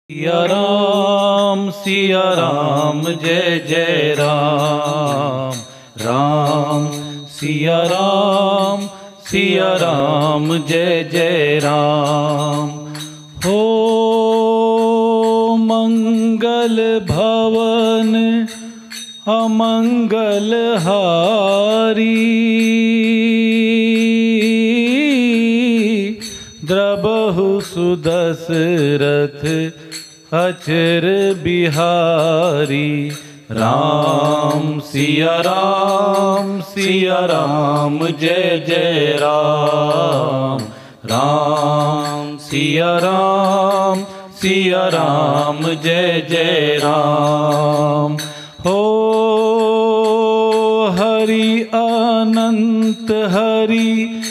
सिया राम जय जय राम। राम सिया राम जय जय राम। हो मंगल भवन अमंगल हारी। द्रबहु सुदशरथ अचर बिहारी। राम सिया राम जय जय राम। राम सिया राम जय जय राम। हो हरि अनंत हरि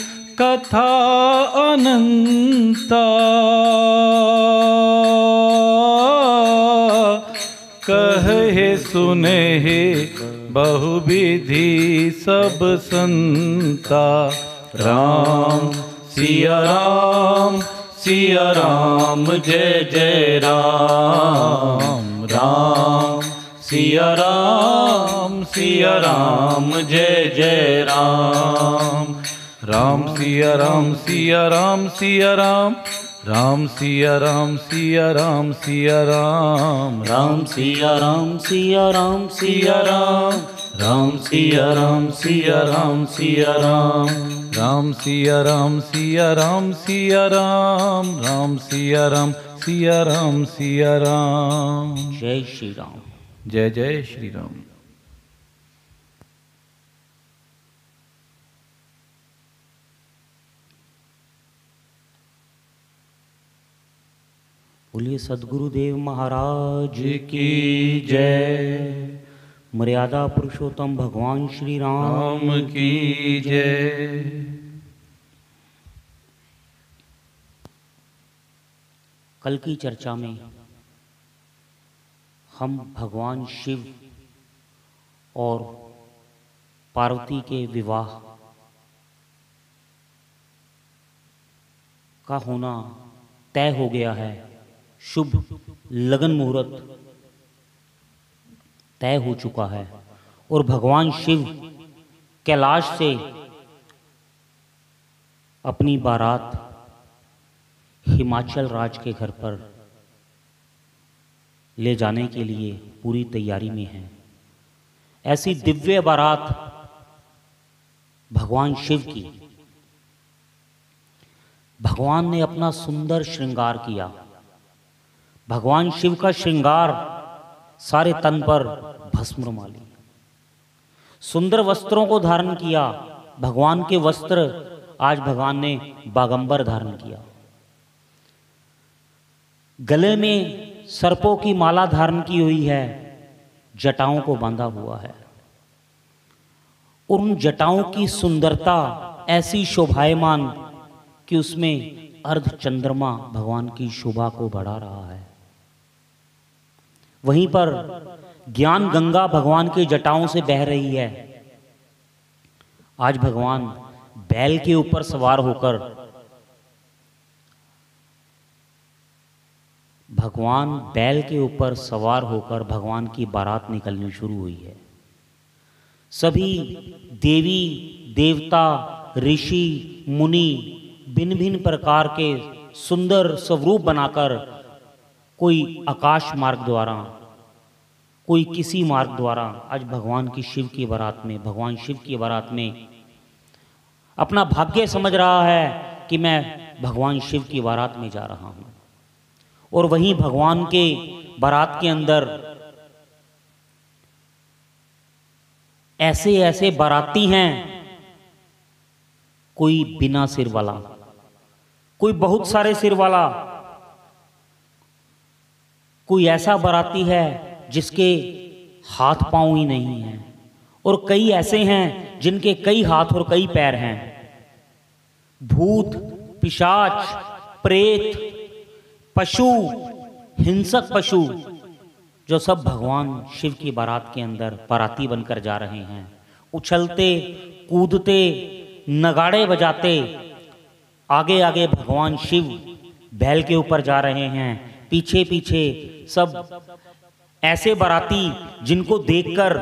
कथा अनंता। कहे सुने बहुविधि सब संता। राम सिया राम जय जय राम। राम सिया राम जय जय राम। राम सिया राम सिया राम सिया राम। राम सिया राम सिया राम सिया राम। राम सिया राम सिया राम सिया राम। राम सिया राम सिया राम सिया राम। राम सिया राम सिया राम सिया राम। राम सिया राम सिया राम सिया राम। जय श्री राम। जय जय श्री राम। बोलिए सद्गुरुदेव महाराज की जय। मर्यादा पुरुषोत्तम भगवान श्री राम की जय। कल की चर्चा में हम भगवान शिव और पार्वती के विवाह का होना तय हो गया है। शुभ लगन मुहूर्त तय हो चुका है और भगवान शिव कैलाश से अपनी बारात हिमाचल राज के घर पर ले जाने के लिए पूरी तैयारी में है। ऐसी दिव्य बारात भगवान शिव की, भगवान ने अपना सुंदर श्रृंगार किया। भगवान शिव का श्रृंगार सारे तन पर भस्म रुमाली, सुंदर वस्त्रों को धारण किया। भगवान के वस्त्र आज भगवान ने बागंबर धारण किया। गले में सर्पों की माला धारण की हुई है, जटाओं को बांधा हुआ है और उन जटाओं की सुंदरता ऐसी शोभायमान कि उसमें अर्ध चंद्रमा भगवान की शोभा को बढ़ा रहा है। वहीं पर ज्ञान गंगा भगवान के जटाओं से बह रही है। आज भगवान बैल के ऊपर सवार होकर भगवान की बारात निकलनी शुरू हुई है। सभी देवी देवता ऋषि मुनि भिन्न भिन्न प्रकार के सुंदर स्वरूप बनाकर, कोई आकाश मार्ग द्वारा, कोई किसी मार्ग द्वारा आज भगवान की शिव की बारात में अपना भाग्य समझ रहा है कि मैं भगवान शिव की बारात में जा रहा हूं। और वहीं भगवान के बारात के अंदर ऐसे ऐसे बाराती हैं, कोई बिना सिर वाला, कोई बहुत सारे सिर वाला, कोई ऐसा बाराती है जिसके हाथ पांव ही नहीं हैं, और कई ऐसे हैं जिनके कई हाथ और कई पैर हैं। भूत पिशाच प्रेत पशु, हिंसक पशु, जो सब भगवान शिव की बारात के अंदर बाराती बनकर जा रहे हैं। उछलते कूदते नगाड़े बजाते आगे आगे भगवान शिव बैल के ऊपर जा रहे हैं। पीछे पीछे सब ऐसे बाराती जिनको देखकर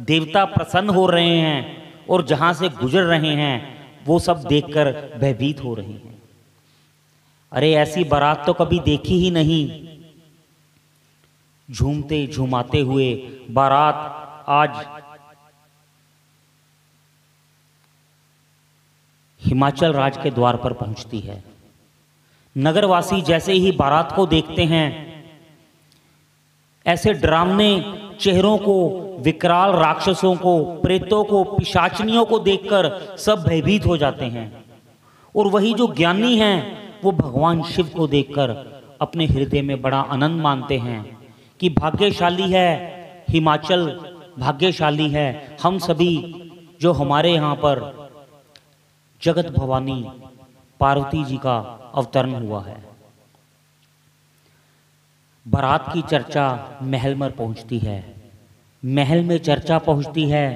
देवता प्रसन्न हो रहे हैं और जहां से गुजर रहे हैं वो सब देखकर भयभीत हो रहे हैं। अरे ऐसी बारात तो कभी देखी ही नहीं। झूमते झूमाते हुए बारात आज हिमाचल राज्य के द्वार पर पहुंचती है। नगरवासी जैसे ही बारात को देखते हैं, ऐसे डरावने चेहरों को, विकराल राक्षसों को, प्रेतों को, पिशाचनियों को देखकर सब भयभीत हो जाते हैं। और वही जो ज्ञानी हैं वो भगवान शिव को देखकर अपने हृदय में बड़ा आनंद मानते हैं कि भाग्यशाली है हिमाचल, भाग्यशाली है हम सभी जो हमारे यहाँ पर जगत भवानी पार्वती जी का अवतरण हुआ है। बारात की चर्चा महल में पहुंचती है। महल में चर्चा पहुंचती है।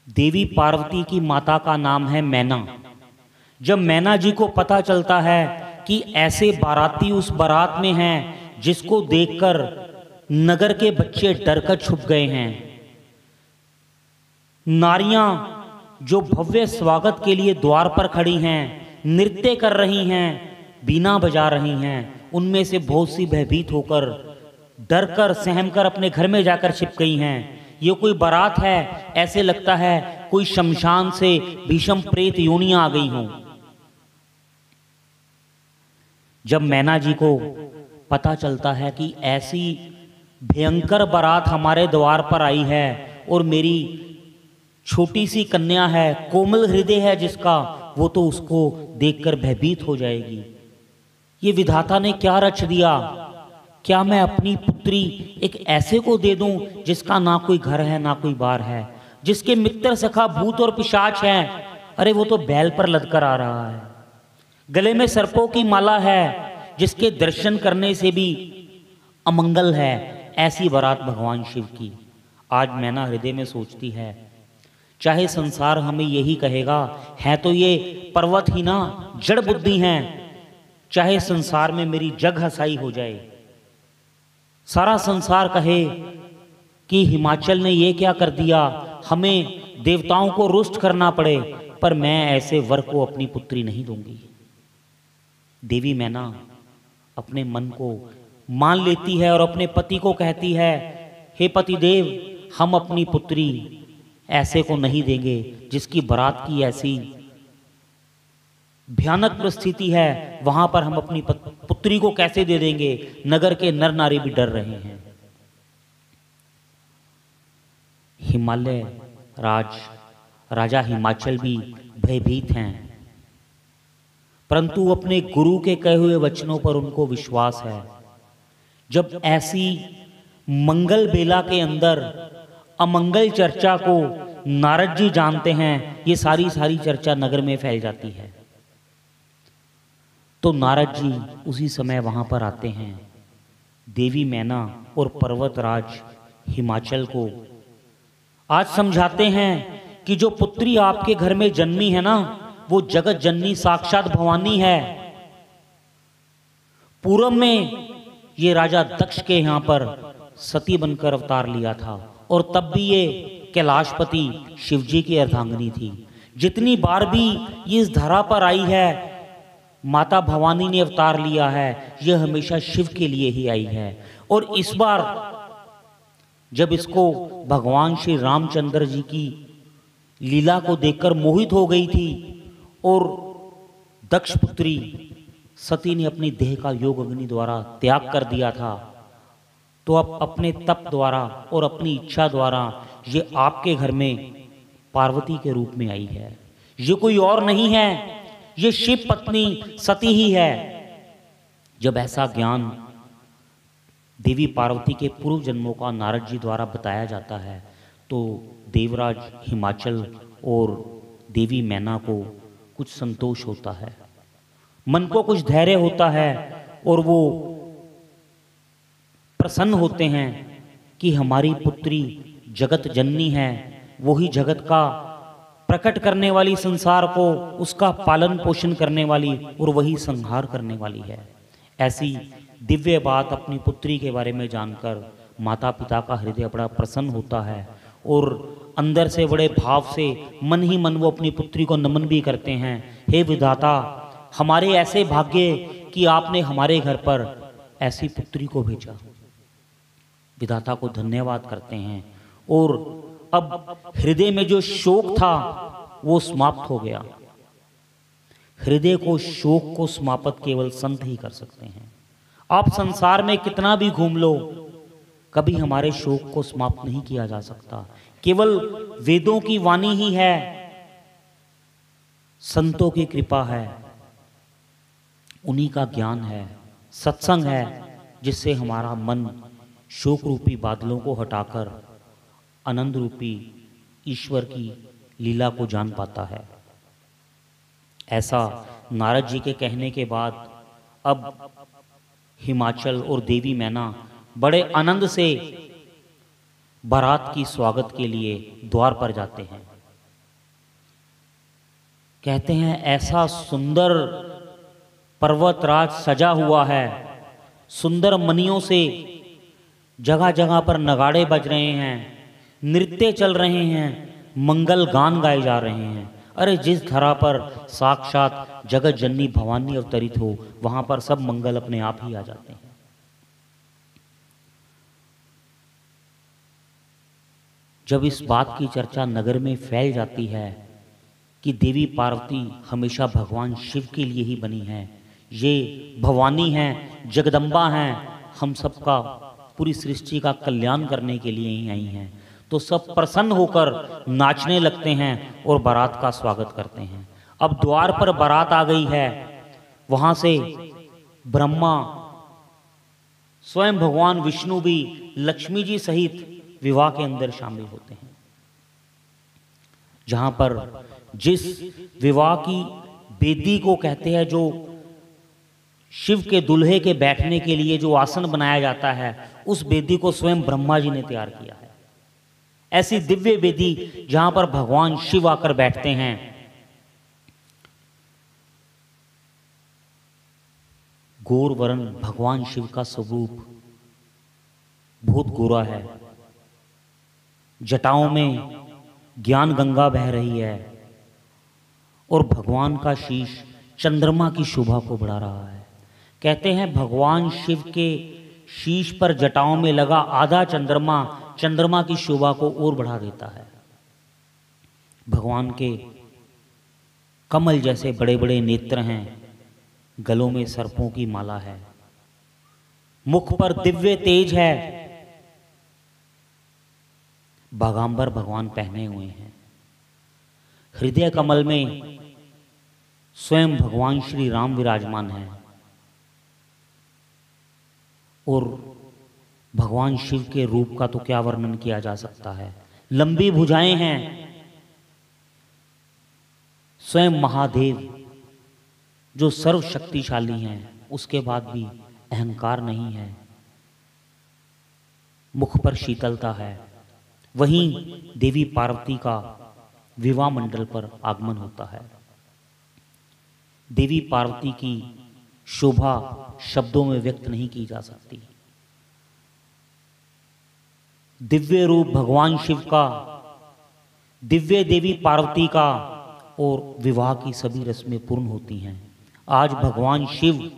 देवी पार्वती की माता का नाम है मैना। जब मैना जी को पता चलता है कि ऐसे बाराती उस बारात में हैं जिसको देखकर नगर के बच्चे डरकर छुप गए हैं, नारियां जो भव्य स्वागत के लिए द्वार पर खड़ी हैं, नृत्य कर रही हैं, बीना बजा रही हैं, उनमें से बहुत सी भयभीत होकर डरकर सहमकर अपने घर में जाकर छिप गई हैं। ये कोई बारात है, ऐसे लगता है कोई शमशान से भीषम प्रेत योनियां आ गई हों। जब मैना जी को पता चलता है कि ऐसी भयंकर बारात हमारे द्वार पर आई है और मेरी छोटी सी कन्या है, कोमल हृदय है जिसका, वो तो उसको देखकर भयभीत हो जाएगी। ये विधाता ने क्या रच दिया? क्या मैं अपनी पुत्री एक ऐसे को दे दूं जिसका ना कोई घर है ना कोई बार है, जिसके मित्र सखा भूत और पिशाच हैं? अरे वो तो बैल पर लदकर आ रहा है, गले में सर्पों की माला है, जिसके दर्शन करने से भी अमंगल है। ऐसी बारात भगवान शिव की। आज मैना हृदय में सोचती है, चाहे संसार हमें यही कहेगा, है तो ये पर्वत ही ना, जड़ बुद्धि हैं, चाहे संसार में मेरी जग हसाई हो जाए, सारा संसार कहे कि हिमाचल ने ये क्या कर दिया, हमें देवताओं को रुष्ट करना पड़े, पर मैं ऐसे वर को अपनी पुत्री नहीं दूंगी। देवी मैना अपने मन को मान लेती है और अपने पति को कहती है, हे पतिदेव, हम अपनी पुत्री ऐसे को नहीं देंगे जिसकी बारात की ऐसी भयानक परिस्थिति है, वहां पर हम अपनी पुत्री को कैसे दे देंगे? नगर के नर नारी भी डर रहे हैं। हिमालय राजा हिमाचल भी भयभीत हैं, परंतु अपने गुरु के कहे हुए वचनों पर उनको विश्वास है। जब ऐसी मंगल बेला के अंदर अमंगल चर्चा को नारद जी जानते हैं, ये सारी चर्चा नगर में फैल जाती है, तो नारद जी उसी समय वहां पर आते हैं। देवी मैना और पर्वतराज हिमाचल को आज समझाते हैं कि जो पुत्री आपके घर में जन्मी है ना, वो जगत जननी साक्षात भवानी है। पूर्व में ये राजा दक्ष के यहाँ पर सती बनकर अवतार लिया था, और तब भी ये कैलाशपति शिवजी की अर्धांगिनी थी। जितनी बार भी ये इस धरा पर आई है, माता भवानी ने अवतार लिया है, ये हमेशा शिव के लिए ही आई है। और इस बार जब इसको भगवान श्री रामचंद्र जी की लीला को देखकर मोहित हो गई थी और दक्ष पुत्री सती ने अपनी देह का योग अग्नि द्वारा त्याग कर दिया था, तो अब अपने तप द्वारा और अपनी इच्छा द्वारा ये आपके घर में पार्वती के रूप में आई है। ये कोई और नहीं है, ये शिव पत्नी सती ही है। जब ऐसा ज्ञान देवी पार्वती के पूर्व जन्मों का नारद जी द्वारा बताया जाता है, तो देवराज हिमाचल और देवी मैना को कुछ संतोष होता है, मन को कुछ धैर्य होता है, और वो प्रसन्न होते हैं कि हमारी पुत्री जगत जननी है, वही जगत का प्रकट करने वाली संसार को, उसका पालन पोषण करने वाली और वही संहार करने वाली है। ऐसी दिव्य बात अपनी पुत्री के बारे में जानकर माता पिता का हृदय बड़ा प्रसन्न होता है और अंदर से बड़े भाव से मन ही मन वो अपनी पुत्री को नमन भी करते हैं। हे विधाता, हमारे ऐसे भाग्य कि आपने हमारे घर पर ऐसी पुत्री को भेजा। विधाता को धन्यवाद करते हैं और अब हृदय में जो शोक था वो समाप्त हो गया। हृदय को, शोक को समाप्त केवल संत ही कर सकते हैं। आप संसार में कितना भी घूम लो, कभी हमारे शोक को समाप्त नहीं किया जा सकता। केवल वेदों की वाणी ही है, संतों की कृपा है, उन्हीं का ज्ञान है, सत्संग है, जिससे हमारा मन शोक रूपी बादलों को हटाकर आनंद रूपी ईश्वर की लीला को जान पाता है। ऐसा नारद जी के कहने के बाद अब हिमाचल और देवी मैना बड़े आनंद से बारात की स्वागत के लिए द्वार पर जाते हैं। कहते हैं ऐसा सुंदर पर्वतराज सजा हुआ है, सुंदर मणियों से जगह जगह पर नगाड़े बज रहे हैं, नृत्य चल रहे हैं, मंगल गान गाए जा रहे हैं। अरे जिस धरा पर साक्षात जगत जननी भवानी अवतरित हो, वहां पर सब मंगल अपने आप ही आ जाते हैं। जब इस बात की चर्चा नगर में फैल जाती है कि देवी पार्वती हमेशा भगवान शिव के लिए ही बनी है, ये भवानी हैं, जगदम्बा हैं, हम सबका, पूरी सृष्टि का कल्याण करने के लिए ही आई हैं, तो सब प्रसन्न होकर नाचने लगते हैं और बारात का स्वागत करते हैं। अब द्वार पर बारात आ गई है, वहां से ब्रह्मा, स्वयं भगवान विष्णु भी लक्ष्मी जी सहित विवाह के अंदर शामिल होते हैं। जहां पर जिस विवाह की बेदी को कहते हैं, जो शिव के दुल्हे के बैठने के लिए जो आसन बनाया जाता है, उस बेदी को स्वयं ब्रह्मा जी ने तैयार किया है। ऐसी दिव्य बेदी जहां पर भगवान शिव आकर बैठते हैं। गोर वर्ण भगवान शिव का स्वरूप बहुत गोरा है, जटाओं में ज्ञान गंगा बह रही है और भगवान का शीश चंद्रमा की शोभा को बढ़ा रहा है। कहते हैं भगवान शिव के शीश पर जटाओं में लगा आधा चंद्रमा चंद्रमा की शोभा को और बढ़ा देता है। भगवान के कमल जैसे बड़े बड़े नेत्र हैं, गलों में सर्पों की माला है, मुख पर दिव्य तेज है, बागांबर भगवान पहने हुए हैं। हृदय कमल में स्वयं भगवान श्री राम विराजमान हैं और भगवान शिव के रूप का तो क्या वर्णन किया जा सकता है। लंबी भुजाएं हैं, स्वयं महादेव जो सर्वशक्तिशाली हैं, उसके बाद भी अहंकार नहीं है, मुख पर शीतलता है। वहीं देवी पार्वती का विवाह मंडल पर आगमन होता है। देवी पार्वती की शोभा शब्दों में व्यक्त नहीं की जा सकती। दिव्य रूप भगवान शिव का, दिव्य देवी पार्वती का और विवाह की सभी रस्में पूर्ण होती हैं। आज भगवान शिव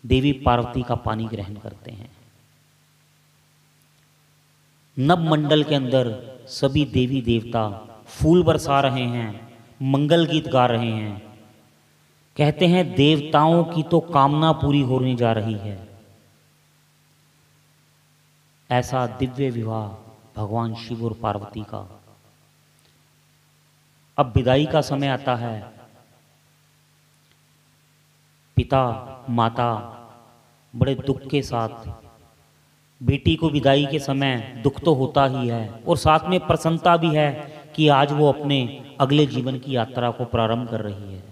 देवी पार्वती का पानी ग्रहण करते हैं। नव मंडल के अंदर सभी देवी देवता फूल बरसा रहे हैं, मंगल गीत गा रहे हैं। कहते हैं देवताओं की तो कामना पूरी होने जा रही है। ऐसा दिव्य विवाह भगवान शिव और पार्वती का। अब विदाई का समय आता है। पिता माता बड़े दुख के साथ, बेटी को विदाई के समय दुख तो होता ही है और साथ में प्रसन्नता भी है कि आज वो अपने अगले जीवन की यात्रा को प्रारंभ कर रही है।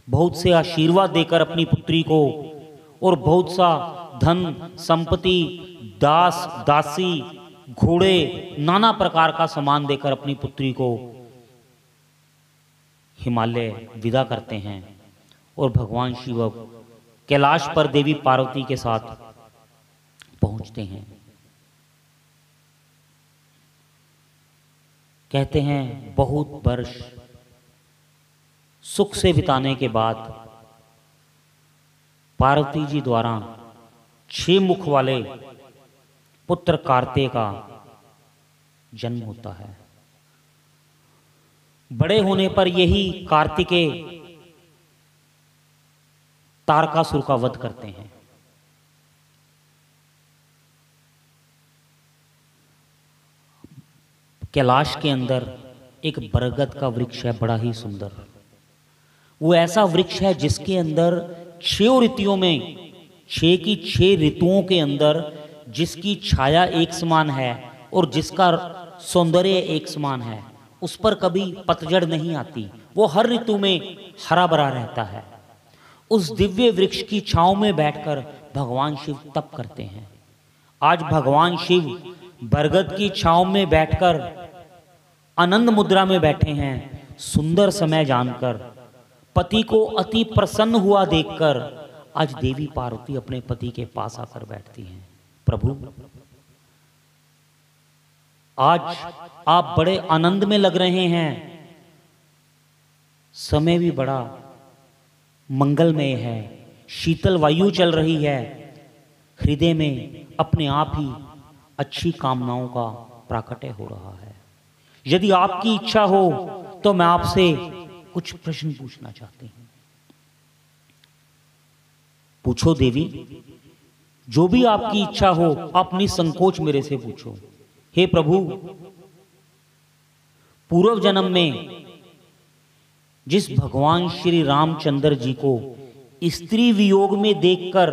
बहुत से आशीर्वाद देकर अपनी पुत्री को और बहुत सा धन संपत्ति, दास दासी, घोड़े, नाना प्रकार का सामान देकर अपनी पुत्री को हिमालय विदा करते हैं और भगवान शिव अब कैलाश पर देवी पार्वती के साथ पहुंचते हैं। कहते हैं बहुत वर्ष सुख से बिताने के बाद पार्वती जी द्वारा 6 मुख वाले पुत्र कार्तिकेय का जन्म होता है। बड़े होने पर यही कार्तिकेय तारकासुर का वध करते हैं। कैलाश के अंदर एक बरगद का वृक्ष है, बड़ा ही सुंदर। वो ऐसा वृक्ष है जिसके अंदर 6 ऋतुओं में 6 की 6 ऋतुओं के अंदर जिसकी छाया एक समान है और जिसका सौंदर्य एक समान है, उस पर कभी पतझड़ नहीं आती। वो हर ऋतु में हरा भरा रहता है। उस दिव्य वृक्ष की छांव में बैठकर भगवान शिव तप करते हैं। आज भगवान शिव बरगद की छांव में बैठकर आनंद मुद्रा में बैठे हैं। सुंदर समय जानकर, पति को अति प्रसन्न हुआ देखकर आज देवी पार्वती अपने पति के पास आकर बैठती हैं। प्रभु, आज आप बड़े आनंद में लग रहे हैं, समय भी बड़ा मंगलमय है, शीतल वायु चल रही है, हृदय में अपने आप ही अच्छी कामनाओं का प्राकट्य हो रहा है। यदि आपकी इच्छा हो तो मैं आपसे कुछ प्रश्न पूछना चाहती हूं। पूछो देवी, जो भी आपकी इच्छा हो आप निसंकोच मेरे से पूछो। हे प्रभु, पूर्व जन्म में जिस भगवान श्री रामचंद्र जी को स्त्री वियोग में देखकर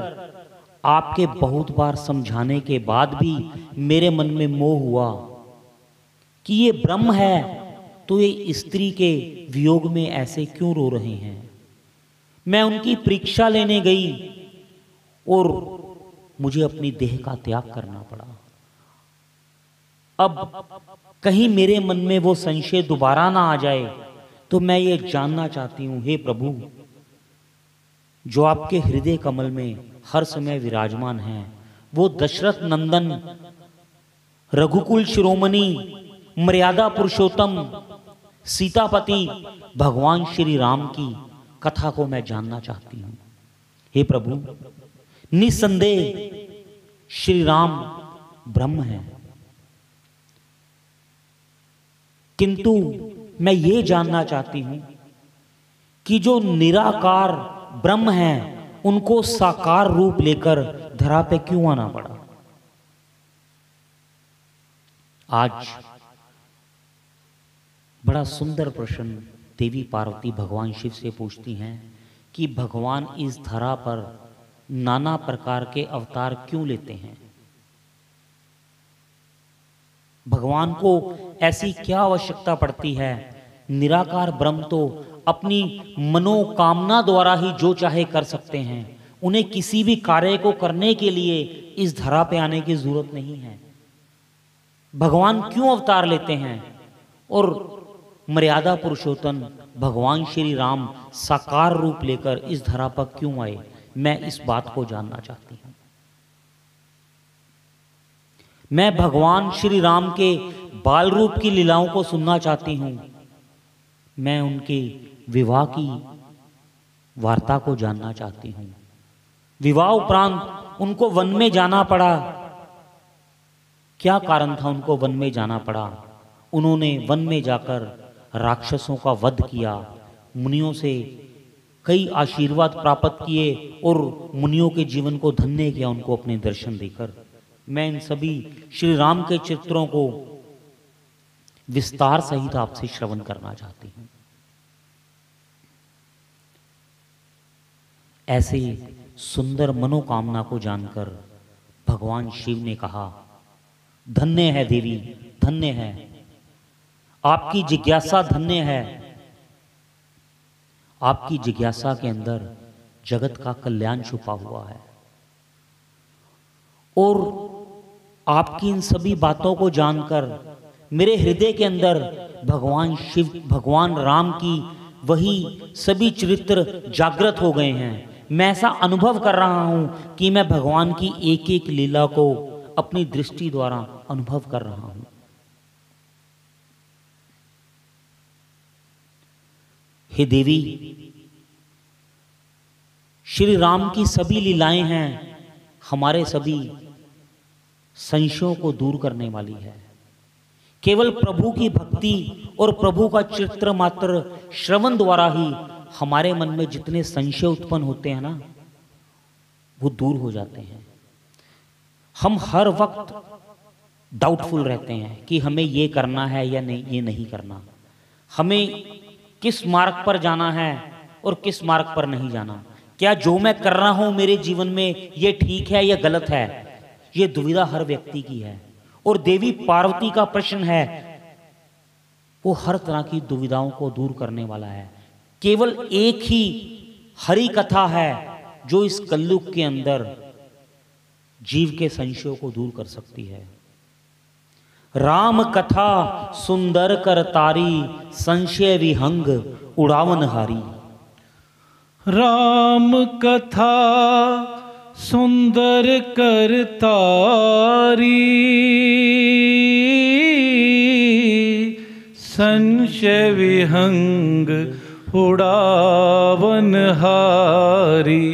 आपके बहुत बार समझाने के बाद भी मेरे मन में मोह हुआ कि ये ब्रह्म है, तो ये स्त्री के वियोग में ऐसे क्यों रो रहे हैं। मैं उनकी परीक्षा लेने गई और मुझे अपनी देह का त्याग करना पड़ा। अब कहीं मेरे मन में वो संशय दोबारा ना आ जाए, तो मैं ये जानना चाहती हूं, हे प्रभु, जो आपके हृदय कमल में हर समय विराजमान हैं, वो दशरथ नंदन रघुकुल शिरोमणि मर्यादा पुरुषोत्तम सीतापति भगवान श्री राम की कथा को मैं जानना चाहती हूं। हे प्रभु, निसंदेह श्री राम ब्रह्म है, किंतु मैं ये जानना चाहती हूं कि जो निराकार ब्रह्म है उनको साकार रूप लेकर धरा पे क्यों आना पड़ा। आज बड़ा सुंदर प्रश्न देवी पार्वती भगवान शिव से पूछती हैं कि भगवान इस धरा पर नाना प्रकार के अवतार क्यों लेते हैं। भगवान को ऐसी क्या आवश्यकता पड़ती है। निराकार ब्रह्म तो अपनी मनोकामना द्वारा ही जो चाहे कर सकते हैं। उन्हें किसी भी कार्य को करने के लिए इस धरा पे आने की जरूरत नहीं है। भगवान क्यों अवतार लेते हैं और मर्यादा पुरुषोत्तम भगवान श्री राम साकार रूप लेकर इस धरा पर क्यों आए, मैं इस बात को जानना चाहती हूं। मैं भगवान श्री राम के बाल रूप की लीलाओं को सुनना चाहती हूं। मैं उनके विवाह की वार्ता को जानना चाहती हूं। विवाह उपरांत उनको वन में जाना पड़ा, क्या कारण था उनको वन में जाना पड़ा। उन्होंने वन में जाकर राक्षसों का वध किया, मुनियों से कई आशीर्वाद प्राप्त किए और मुनियों के जीवन को धन्य किया उनको अपने दर्शन देकर। मैं इन सभी श्री राम के चित्रों को विस्तार सहित आपसे श्रवण करना चाहती हूं। ऐसे सुंदर मनोकामना को जानकर भगवान शिव ने कहा, धन्य है देवी, धन्य है आपकी जिज्ञासा, धन्य है आपकी जिज्ञासा के अंदर जगत का कल्याण छुपा हुआ है। और आपकी इन सभी बातों को जानकर मेरे हृदय के अंदर भगवान शिव, भगवान राम की वही सभी चरित्र जागृत हो गए हैं। मैं ऐसा अनुभव कर रहा हूं कि मैं भगवान की एक एक लीला को अपनी दृष्टि द्वारा अनुभव कर रहा हूं। हे देवी, श्री राम की सभी लीलाएं हैं हमारे सभी संशयों को दूर करने वाली है। केवल प्रभु की भक्ति और प्रभु का चित्र मात्र श्रवण द्वारा ही हमारे मन में जितने संशय उत्पन्न होते हैं ना, वो दूर हो जाते हैं। हम हर वक्त डाउटफुल रहते हैं कि हमें ये करना है या नहीं, ये नहीं करना, हमें किस मार्ग पर जाना है और किस मार्ग पर नहीं जाना, क्या जो मैं कर रहा हूं मेरे जीवन में ये ठीक है या गलत है। ये दुविधा हर व्यक्ति की है और देवी पार्वती का प्रश्न है वो हर तरह की दुविधाओं को दूर करने वाला है। केवल एक ही हरि कथा है जो इस कलयुग के अंदर जीव के संशयों को दूर कर सकती है। राम कथा सुंदर कर तारी, संशय विहंग उड़ावन हारी। राम कथा सुंदर कर तारी, संशय विहंग उड़ावन हारी।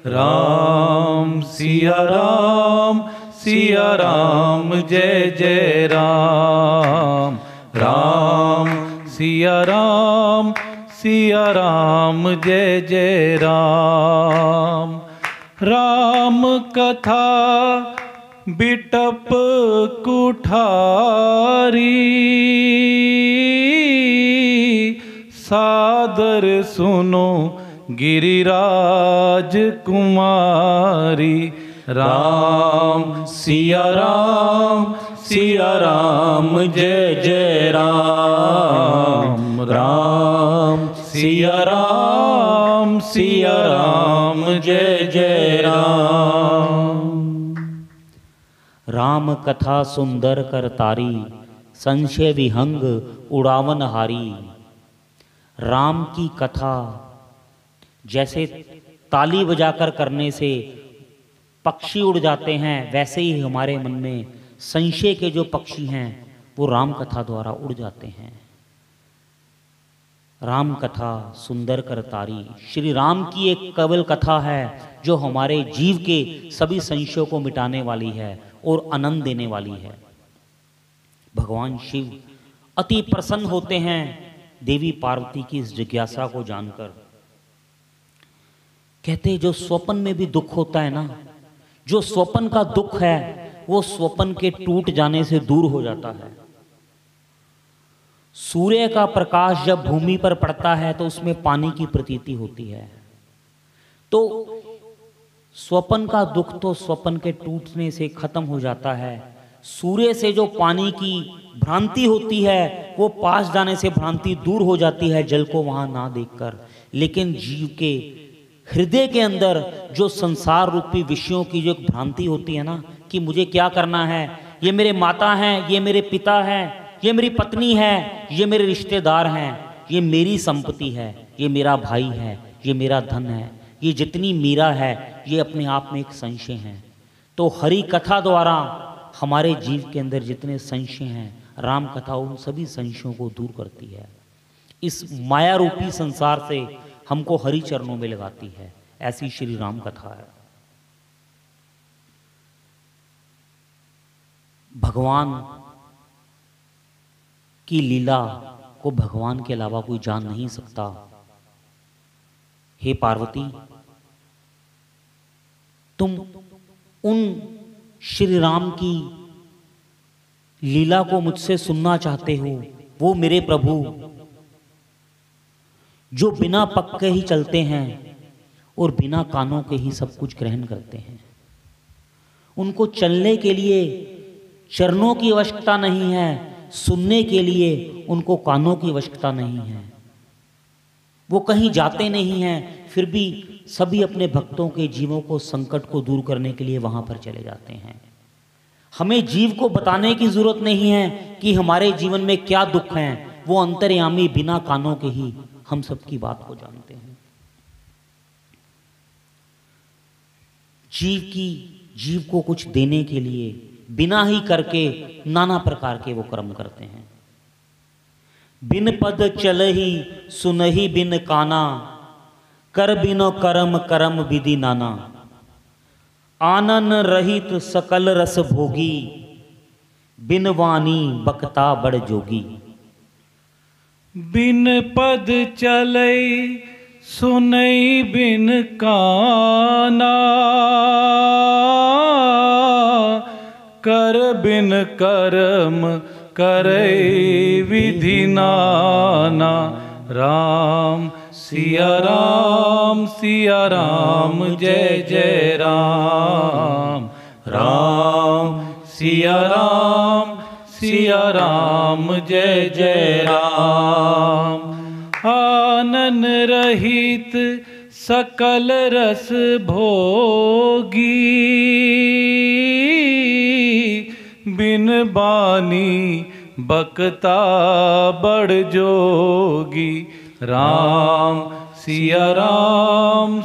राम सिया राम, सिया राम जय जय राम। राम सिया राम, सिया राम जय जय राम। राम कथा बिटप कुठारी, सादर सुनो गिरिराज कुमारी। राम सिया राम, सिया राम जय जय राम। राम सिया राम, सिया राम जय जय राम। राम कथा सुंदर कर तारी, संशय विहंग उड़ावन हारी। राम की कथा जैसे ताली बजाकर करने से पक्षी उड़ जाते हैं, वैसे ही हमारे मन में संशय के जो पक्षी हैं वो राम कथा द्वारा उड़ जाते हैं। राम कथा सुंदर कर तारी, श्री राम की एक केवल कथा है जो हमारे जीव के सभी संशयों को मिटाने वाली है और आनंद देने वाली है। भगवान शिव अति प्रसन्न होते हैं देवी पार्वती की इस जिज्ञासा को जानकर। कहते जो स्वप्न में भी दुख होता है ना, जो स्वप्न का दुख है वो स्वप्न के टूट जाने से दूर हो जाता है। सूर्य का प्रकाश जब भूमि पर पड़ता है तो उसमें पानी की प्रतीति होती है। तो स्वप्न का दुख तो स्वप्न के टूटने से खत्म हो जाता है। सूर्य से जो पानी की भ्रांति होती है वो पास जाने से भ्रांति दूर हो जाती है जल को वहां ना देखकर। लेकिन जीव के हृदय के अंदर जो संसार रूपी विषयों की जो एक भ्रांति होती है ना कि मुझे क्या करना है, ये मेरे माता हैं, ये मेरे पिता हैं, ये मेरी पत्नी है, ये मेरे रिश्तेदार हैं, ये मेरी संपत्ति है, ये मेरा भाई है, ये मेरा धन है, ये जितनी मीरा है ये अपने आप में एक संशय है। तो हरि कथा द्वारा हमारे जीव के अंदर जितने संशय हैं, राम कथा उन सभी संशयों को दूर करती है। इस माया रूपी संसार से हमको हरि चरणों में लगाती है। ऐसी श्री राम कथा है। भगवान की लीला को भगवान के अलावा कोई जान नहीं सकता। हे पार्वती, तुम उन श्री राम की लीला को मुझसे सुनना चाहते हो। वो मेरे प्रभु जो बिना पग के ही चलते हैं और बिना कानों के ही सब कुछ ग्रहण करते हैं। उनको चलने के लिए चरणों की आवश्यकता नहीं है, सुनने के लिए उनको कानों की आवश्यकता नहीं है। वो कहीं जाते नहीं हैं, फिर भी सभी अपने भक्तों के जीवों को संकट को दूर करने के लिए वहां पर चले जाते हैं। हमें जीव को बताने की जरूरत नहीं है कि हमारे जीवन में क्या दुख हैं। वो अंतर्यामी बिना कानों के ही हम सबकी बात को जानते हैं। जीव को कुछ देने के लिए बिना ही करके नाना प्रकार के वो कर्म करते हैं। बिन पद चलहि सुनहि बिन काना, कर बिनो कर्म कर्म विधि नाना। आनन रहित सकल रस भोगी, बिन वाणी बकता बड़ जोगी। बिन पद चलै सुनई बिन काना, कर बिन कर्म करई विधि नाना। राम सिया राम जय जय राम। राम सिया राम जय जय राम। आनन रहित सकल रस भोगी, बिन बानी बकता बड़ जोगी। राम सिया राम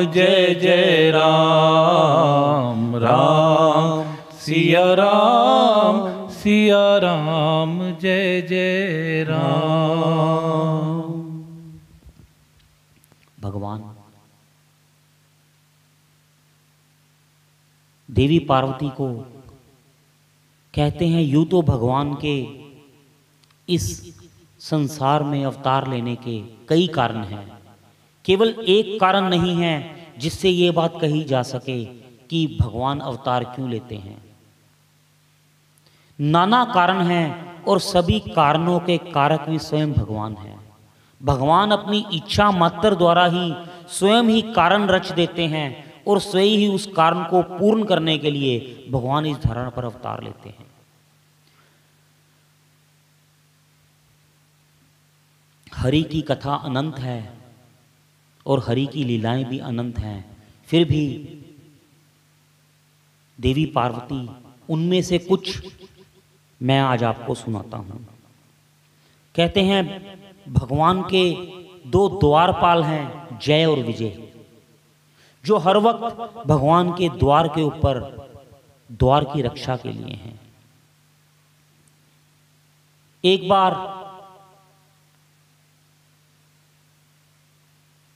जय जय राम। राम सिया राम जय जय राम। भगवान देवी पार्वती को कहते हैं, यूं तो भगवान के इस संसार में अवतार लेने के कई कारण हैं, केवल एक कारण नहीं है जिससे ये बात कही जा सके कि भगवान अवतार क्यों लेते हैं। नाना कारण हैं और सभी कारणों के कारक भी स्वयं भगवान हैं। भगवान अपनी इच्छा मात्र द्वारा ही स्वयं ही कारण रच देते हैं और स्वयं ही उस कारण को पूर्ण करने के लिए भगवान इस धरा पर अवतार लेते हैं। हरि की कथा अनंत है और हरि की लीलाएं भी अनंत हैं, फिर भी देवी पार्वती उनमें से कुछ मैं आज आपको सुनाता हूं। कहते हैं भगवान के दो द्वारपाल हैं, जय और विजय, जो हर वक्त भगवान के द्वार के ऊपर द्वार की रक्षा के लिए हैं। एक बार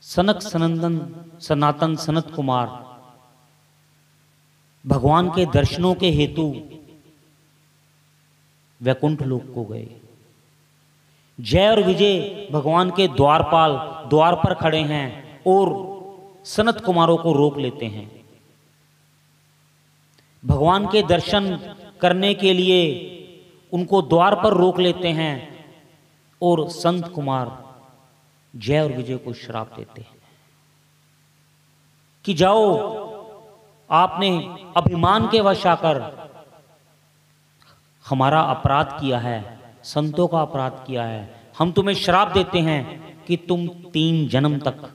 सनातन सनत कुमार भगवान के दर्शनों के हेतु वैकुंठ लोक को गए। जय और विजय भगवान के द्वारपाल द्वार पर खड़े हैं और सनत कुमारों को रोक लेते हैं। भगवान के दर्शन करने के लिए उनको द्वार पर रोक लेते हैं और संत कुमार जय और विजय को श्राप देते हैं कि जाओ, आपने अभिमान के वश आकर हमारा अपराध किया है, संतों का अपराध किया है। हम तुम्हें श्राप देते हैं कि तुम 3 जन्म तक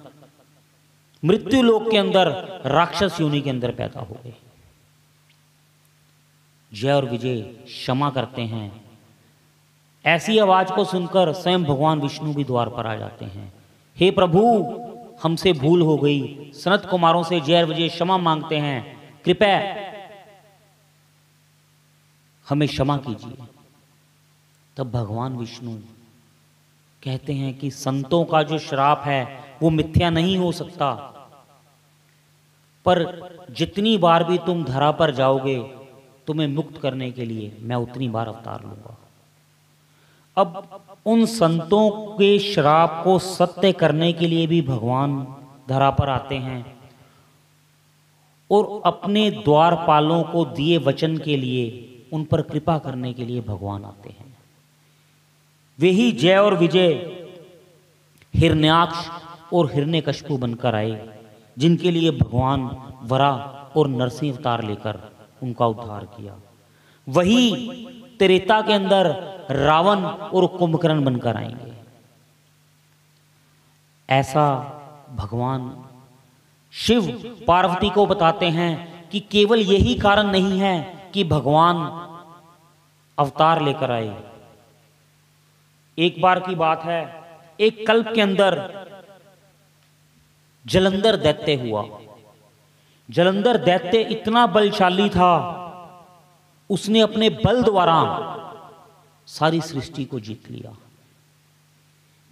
मृत्यु लोक के अंदर राक्षस योनि के अंदर पैदा हो गए। जय और विजय क्षमा करते हैं। ऐसी आवाज को सुनकर स्वयं भगवान विष्णु भी द्वार पर आ जाते हैं। हे प्रभु, हमसे भूल हो गई। सनत कुमारों से जय और विजय क्षमा मांगते हैं, कृपया हमें क्षमा कीजिए। तब भगवान विष्णु कहते हैं कि संतों का जो श्राप है वो मिथ्या नहीं हो सकता, पर जितनी बार भी तुम धरा पर जाओगे तुम्हें मुक्त करने के लिए मैं उतनी बार अवतार लूंगा। अब उन संतों के श्राप को सत्य करने के लिए भी भगवान धरा पर आते हैं और अपने द्वारपालों को दिए वचन के लिए उन पर कृपा करने के लिए भगवान आते हैं। वे ही जय और विजय हिरण्याक्ष और हिरण्यकशिपु बनकर आए, जिनके लिए भगवान वराह और नरसिंह अवतार लेकर उनका उद्धार किया। वही त्रेता के अंदर रावण और कुंभकर्ण बनकर आएंगे। ऐसा भगवान शिव पार्वती को बताते हैं कि केवल यही कारण नहीं है कि भगवान अवतार लेकर आए। एक बार की बात है, एक कल्प के अंदर जलंधर दैत्य हुआ। जलंधर दैत्य इतना बलशाली था, उसने अपने बल द्वारा सारी सृष्टि को जीत लिया।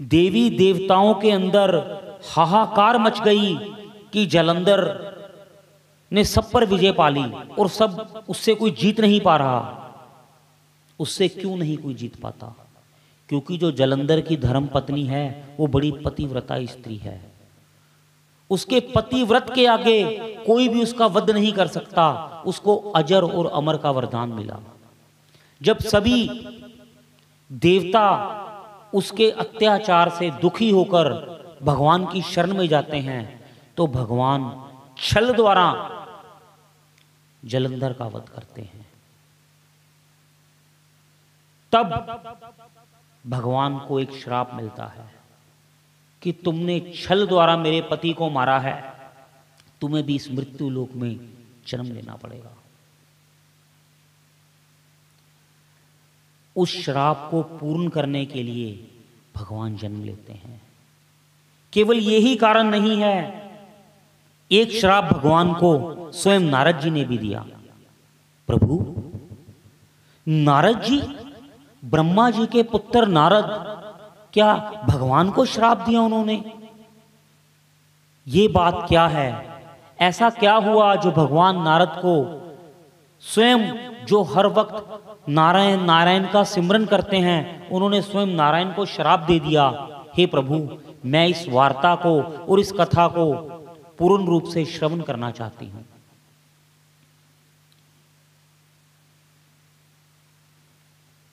देवी देवताओं के अंदर हाहाकार मच गई कि जलंधर ने सब पर विजय पा ली और सब उससे कोई जीत नहीं पा रहा। उससे क्यों नहीं कोई जीत पाता? क्योंकि जो जलंधर की धर्म पत्नी है वो बड़ी पतिव्रता स्त्री है। उसके पतिव्रत के आगे कोई भी उसका वध नहीं कर सकता। उसको अजर और अमर का वरदान मिला। जब सभी देवता उसके अत्याचार से दुखी होकर भगवान की शरण में जाते हैं तो भगवान छल द्वारा जलंधर का वध करते हैं। तब भगवान को एक श्राप मिलता है कि तुमने छल द्वारा मेरे पति को मारा है, तुम्हें भी इस मृत्यु लोक में जन्म लेना पड़ेगा। उस श्राप को पूर्ण करने के लिए भगवान जन्म लेते हैं। केवल यही कारण नहीं है, एक श्राप भगवान को स्वयं नारद जी ने भी दिया। प्रभु, नारद जी, ब्रह्मा जी के पुत्र नारद, क्या भगवान को श्राप दिया उन्होंने? ये बात क्या है? ऐसा क्या हुआ जो भगवान नारद को स्वयं, जो हर वक्त नारायण नारायण का सिमरन करते हैं, उन्होंने स्वयं नारायण को श्राप दे दिया? हे प्रभु, मैं इस वार्ता को और इस कथा को पूर्ण रूप से श्रवण करना चाहती हूं।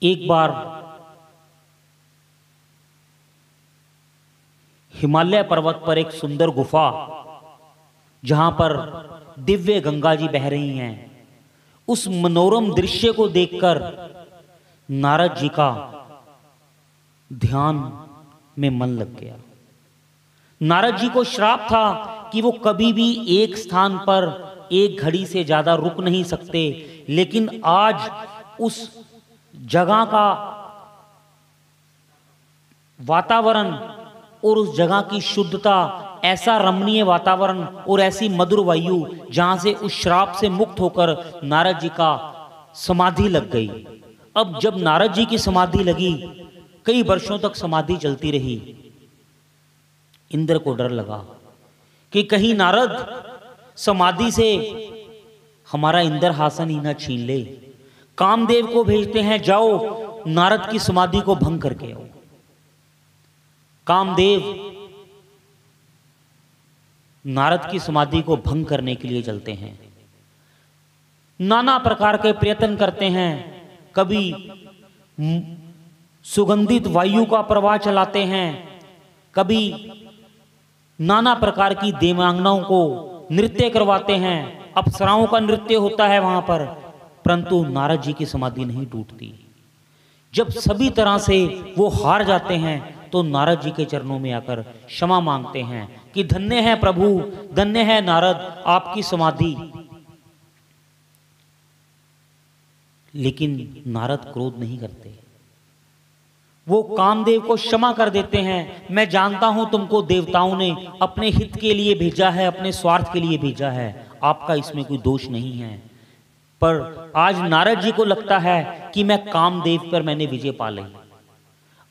एक बार हिमालय पर्वत पर एक सुंदर गुफा, जहां पर दिव्य गंगा जी बह रही हैं, उस मनोरम दृश्य को देखकर नारद जी का ध्यान में मन लग गया। नारद जी को श्राप था कि वो कभी भी एक स्थान पर एक घड़ी से ज्यादा रुक नहीं सकते, लेकिन आज उस जगह का वातावरण और उस जगह की शुद्धता, ऐसा रमणीय वातावरण और ऐसी मधुर वायु, जहां से उस श्राप से मुक्त होकर नारद जी का समाधि लग गई। अब जब नारद जी की समाधि लगी, कई वर्षों तक समाधि चलती रही। इंद्र को डर लगा कि कहीं नारद समाधि से हमारा इंद्रहासन ही ना छीन ले। कामदेव को भेजते हैं, जाओ नारद की समाधि को भंग करके आओ। कामदेव नारद की समाधि को भंग करने के लिए चलते हैं। नाना प्रकार के प्रयत्न करते हैं। कभी सुगंधित वायु का प्रवाह चलाते हैं, कभी नाना प्रकार की देवांगनाओं को नृत्य करवाते हैं। अप्सराओं का नृत्य होता है वहां पर, परंतु नारद जी की समाधि नहीं टूटती। जब सभी तरह से वो हार जाते हैं तो नारद जी के चरणों में आकर क्षमा मांगते हैं कि धन्य है प्रभु, धन्य है नारद, आपकी समाधि। लेकिन नारद क्रोध नहीं करते। वो कामदेव को क्षमा कर देते हैं। मैं जानता हूं तुमको देवताओं ने अपने हित के लिए भेजा है, अपने स्वार्थ के लिए भेजा है, आपका इसमें कोई दोष नहीं है। पर आज नारद जी को लगता है कि मैं कामदेव पर मैंने विजय पा ली।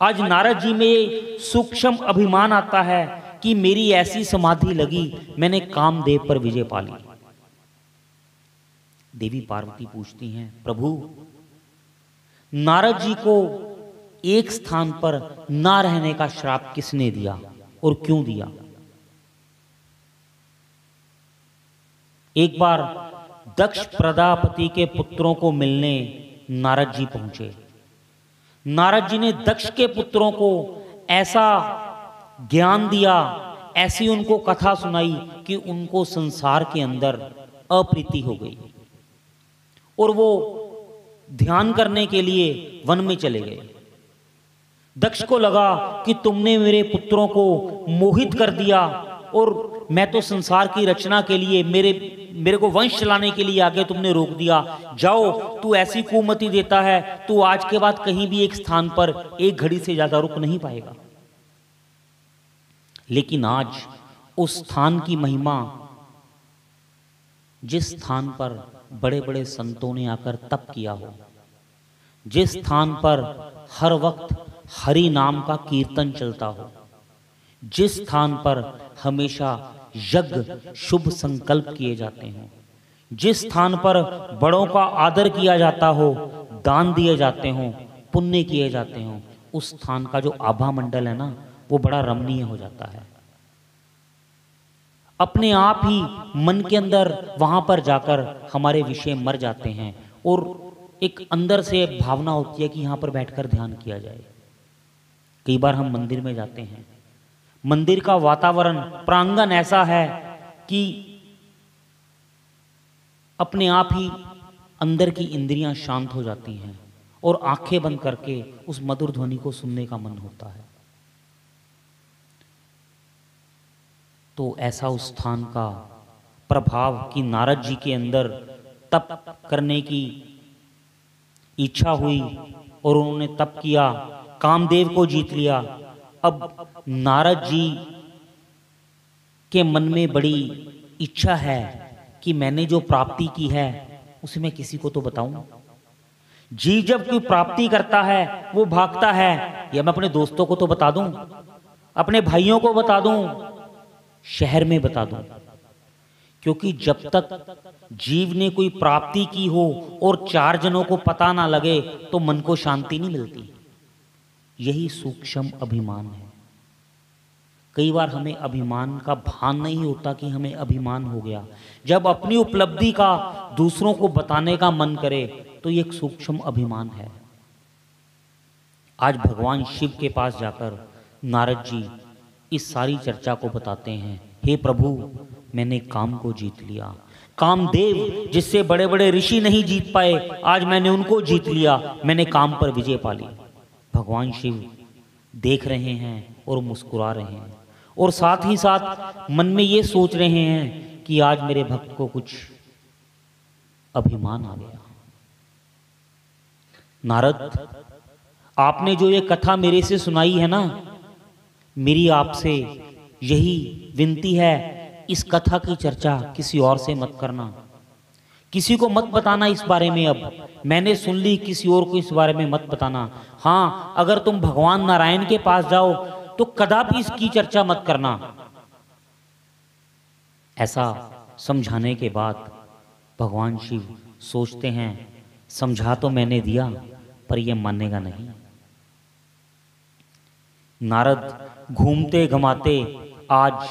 आज नारद जी में सूक्ष्म अभिमान आता है कि मेरी ऐसी समाधि लगी, मैंने कामदेव पर विजय पा ली। देवी पार्वती पूछती हैं, प्रभु, नारद जी को एक स्थान पर ना रहने का श्राप किसने दिया और क्यों दिया? एक बार दक्ष प्रजापति के पुत्रों को मिलने नारद जी पहुंचे। नारद जी ने दक्ष के पुत्रों को ऐसा ज्ञान दिया, ऐसी उनको कथा सुनाई कि उनको संसार के अंदर अप्रीति हो गई और वो ध्यान करने के लिए वन में चले गए। दक्ष को लगा कि तुमने मेरे पुत्रों को मोहित कर दिया और मैं तो संसार की रचना के लिए, मेरे को वंश चलाने के लिए आगे तुमने रोक दिया। जाओ, तू ऐसी कुमति देता है, तू आज के बाद कहीं भी एक स्थान पर एक घड़ी से ज्यादा रुक नहीं पाएगा। लेकिन आज उस स्थान की महिमा, जिस स्थान पर बड़े बड़े संतों ने आकर तप किया हो, जिस स्थान पर हर वक्त हरि नाम का कीर्तन चलता हो, जिस स्थान पर हमेशा यज्ञ शुभ संकल्प किए जाते हों, जिस स्थान पर बड़ों का आदर किया जाता हो, दान दिए जाते हों, पुण्य किए जाते हों, उस स्थान का जो आभा मंडल है ना, वो बड़ा रमणीय हो जाता है। अपने आप ही मन के अंदर वहां पर जाकर हमारे विषय मर जाते हैं और एक अंदर से भावना होती है कि यहाँ पर बैठकर ध्यान किया जाए। कई बार हम मंदिर में जाते हैं, मंदिर का वातावरण, प्रांगण ऐसा है कि अपने आप ही अंदर की इंद्रियां शांत हो जाती हैं और आंखें बंद करके उस मधुर ध्वनि को सुनने का मन होता है। तो ऐसा उस स्थान का प्रभाव कि नारद जी के अंदर तप करने की इच्छा हुई और उन्होंने तप किया, कामदेव को जीत लिया। अब नारद जी के मन में बड़ी इच्छा है कि मैंने जो प्राप्ति की है उसे मैं किसी को तो बताऊं। जीव जब कोई प्राप्ति करता है वो भागता है, या मैं अपने दोस्तों को तो बता दूं, अपने भाइयों को बता दूं, शहर में बता दूं। क्योंकि जब तक जीव ने कोई प्राप्ति की हो और 4 जनों को पता ना लगे तो मन को शांति नहीं मिलती। यही सूक्ष्म अभिमान है। कई बार हमें अभिमान का भान नहीं होता कि हमें अभिमान हो गया। जब अपनी उपलब्धि का दूसरों को बताने का मन करे तो ये एक सूक्ष्म अभिमान है। आज भगवान शिव के पास जाकर नारद जी इस सारी चर्चा को बताते हैं, हे प्रभु, मैंने काम को जीत लिया। कामदेव जिससे बड़े बड़े ऋषि नहीं जीत पाए, आज मैंने उनको जीत लिया, मैंने काम पर विजय पा ली। भगवान शिव देख रहे हैं और मुस्कुरा रहे हैं और साथ ही साथ मन में ये सोच रहे हैं कि आज मेरे भक्त को कुछ अभिमान आ गया। नारद, आपने जो ये कथा मेरे से सुनाई है ना, मेरी आपसे यही विनती है, इस कथा की चर्चा किसी और से मत करना, किसी को मत बताना इस बारे में। अब मैंने सुन ली, किसी और को इस बारे में मत बताना। हाँ, अगर तुम भगवान नारायण के पास जाओ तो कदापि इसकी चर्चा मत करना। ऐसा समझाने के बाद भगवान शिव सोचते हैं, समझा तो मैंने दिया पर यह मानेगा नहीं। नारद घूमते घमाते आज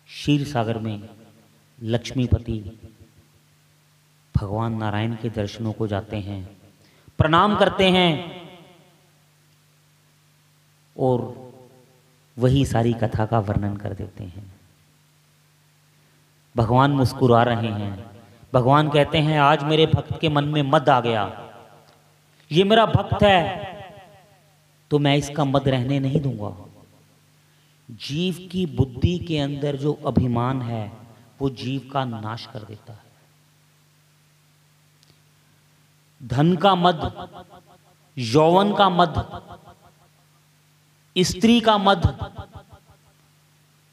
क्षीर सागर में लक्ष्मीपति भगवान नारायण के दर्शनों को जाते हैं, प्रणाम करते हैं और वही सारी कथा का वर्णन कर देते हैं। भगवान मुस्कुरा रहे हैं। भगवान कहते हैं, आज मेरे भक्त के मन में मद आ गया। ये मेरा भक्त है तो मैं इसका मद रहने नहीं दूंगा। जीव की बुद्धि के अंदर जो अभिमान है वो जीव का नाश कर देता है। धन का मद, यौवन का मद, स्त्री का मद,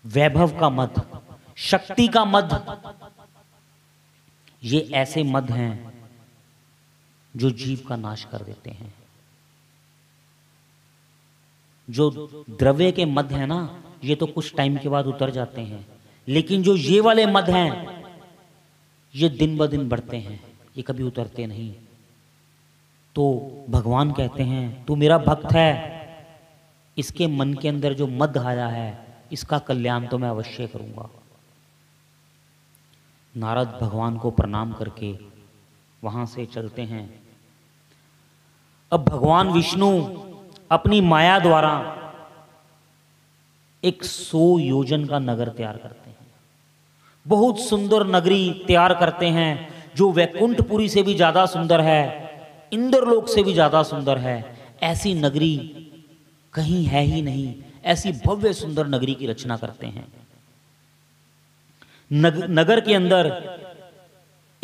वैभव का मद, शक्ति का मद, ये ऐसे मद हैं जो जीव का नाश कर देते हैं। जो द्रव्य के मद है ना, ये तो कुछ टाइम के बाद उतर जाते हैं, लेकिन जो ये वाले मद हैं ये दिन ब दिन बढ़ते हैं, ये कभी उतरते नहीं। तो भगवान कहते हैं, तू मेरा भक्त है, इसके मन के अंदर जो मद आया है इसका कल्याण तो मैं अवश्य करूंगा। नारद भगवान को प्रणाम करके वहां से चलते हैं। अब भगवान विष्णु अपनी माया द्वारा एक 100 योजन का नगर तैयार करते हैं। बहुत सुंदर नगरी तैयार करते हैं, जो वैकुंठपुरी से भी ज्यादा सुंदर है, इंद्रलोक से भी ज्यादा सुंदर है। ऐसी नगरी कहीं है ही नहीं। ऐसी भव्य सुंदर नगरी की रचना करते हैं। नगर के अंदर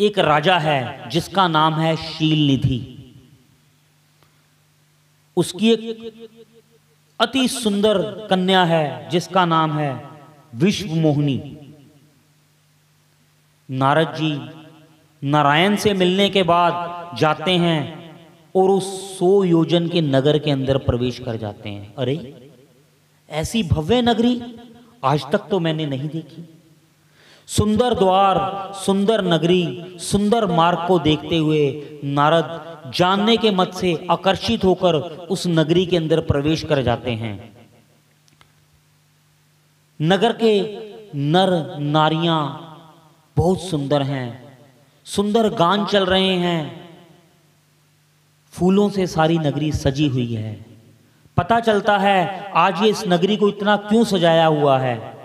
एक राजा है जिसका नाम है शील निधि। उसकी एक अति सुंदर कन्या है जिसका नाम है विश्व मोहिनी। नारद जी नारायण से मिलने के बाद जाते हैं और उस 100 योजन के नगर के अंदर प्रवेश कर जाते हैं। अरे ऐसी भव्य नगरी आज तक तो मैंने नहीं देखी। सुंदर द्वार, सुंदर नगरी, सुंदर मार्ग को देखते हुए नारद जानने के मत से आकर्षित होकर उस नगरी के अंदर प्रवेश कर जाते हैं। नगर के नर नारियां बहुत सुंदर हैं, सुंदर गान चल रहे हैं, फूलों से सारी नगरी सजी हुई है। पता चलता है आज ये इस नगरी को इतना क्यों सजाया हुआ है।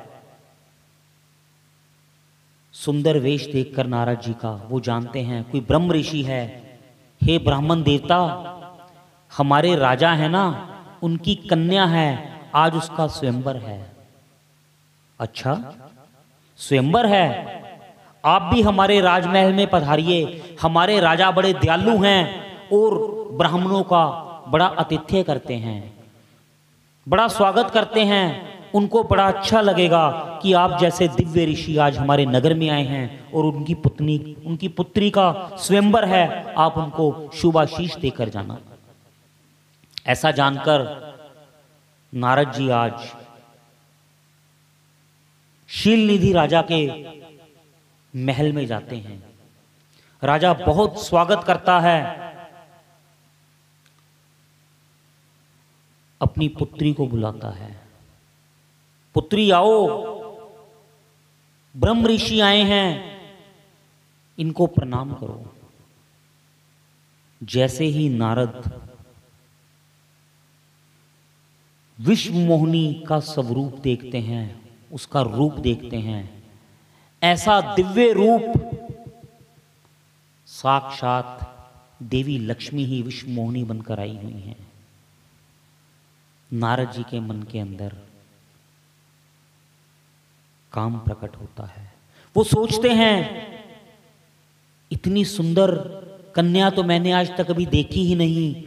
सुंदर वेश देखकर नारद जी का वो जानते हैं कोई ब्रह्म ऋषि है। हे ब्राह्मण देवता, हमारे राजा है ना, उनकी कन्या है, आज उसका स्वयंवर है। अच्छा स्वयंवर है, आप भी हमारे राजमहल में पधारिए। हमारे राजा बड़े दयालु हैं और ब्राह्मणों का बड़ा आतिथ्य करते हैं, बड़ा स्वागत करते हैं। उनको बड़ा अच्छा लगेगा कि आप जैसे दिव्य ऋषि आज हमारे नगर में आए हैं और उनकी पुत्री का स्वयंवर है, आप उनको शुभाशीष देकर जाना। ऐसा जानकर नारद जी आज शीलनिधि राजा के महल में जाते हैं। राजा बहुत स्वागत करता है, अपनी पुत्री को बुलाता है। पुत्री आओ, ब्रह्म ऋषि आए हैं, इनको प्रणाम करो। जैसे ही नारद विश्व मोहिनी का स्वरूप देखते हैं, उसका रूप देखते हैं, ऐसा दिव्य रूप साक्षात देवी लक्ष्मी ही विश्व मोहिनी बनकर आई हुई हैं। नारद जी के मन के अंदर काम प्रकट होता है। वो सोचते हैं इतनी सुंदर कन्या तो मैंने आज तक कभी देखी ही नहीं।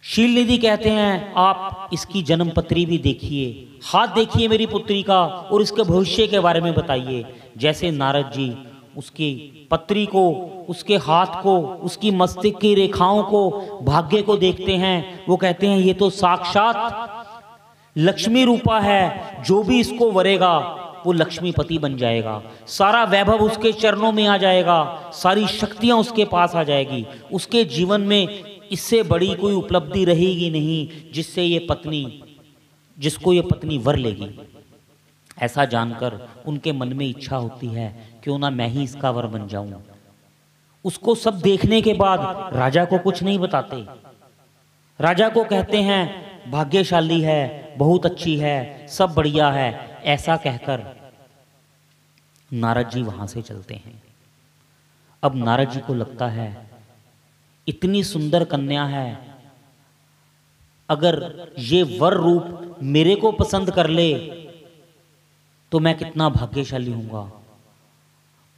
शीलनिधि कहते हैं आप इसकी जन्म पत्री भी देखिए, हाथ देखिए मेरी पुत्री का और इसके भविष्य के बारे में बताइए। जैसे नारद जी उसकी पत्री को, उसके हाथ को, उसकी मस्तिष्क की रेखाओं को, भाग्य को देखते हैं, वो कहते हैं ये तो साक्षात लक्ष्मी रूपा है, जो भी इसको वरेगा वो लक्ष्मीपति बन जाएगा, सारा वैभव उसके चरणों में आ जाएगा, सारी शक्तियां उसके पास आ जाएगी। उसके जीवन में इससे बड़ी कोई उपलब्धि रहेगी नहीं जिसको ये पत्नी वर लेगी। ऐसा जानकर उनके मन में इच्छा होती है क्यों ना मैं ही इसका वर बन जाऊं। उसको सब देखने के बाद राजा को कुछ नहीं बताते। राजा को कहते हैं भाग्यशाली है, बहुत अच्छी है, सब बढ़िया है। ऐसा कहकर नारद जी वहां से चलते हैं। अब नारद जी को लगता है इतनी सुंदर कन्या है, अगर ये वर रूप मेरे को पसंद कर ले तो मैं कितना भाग्यशाली हूंगा।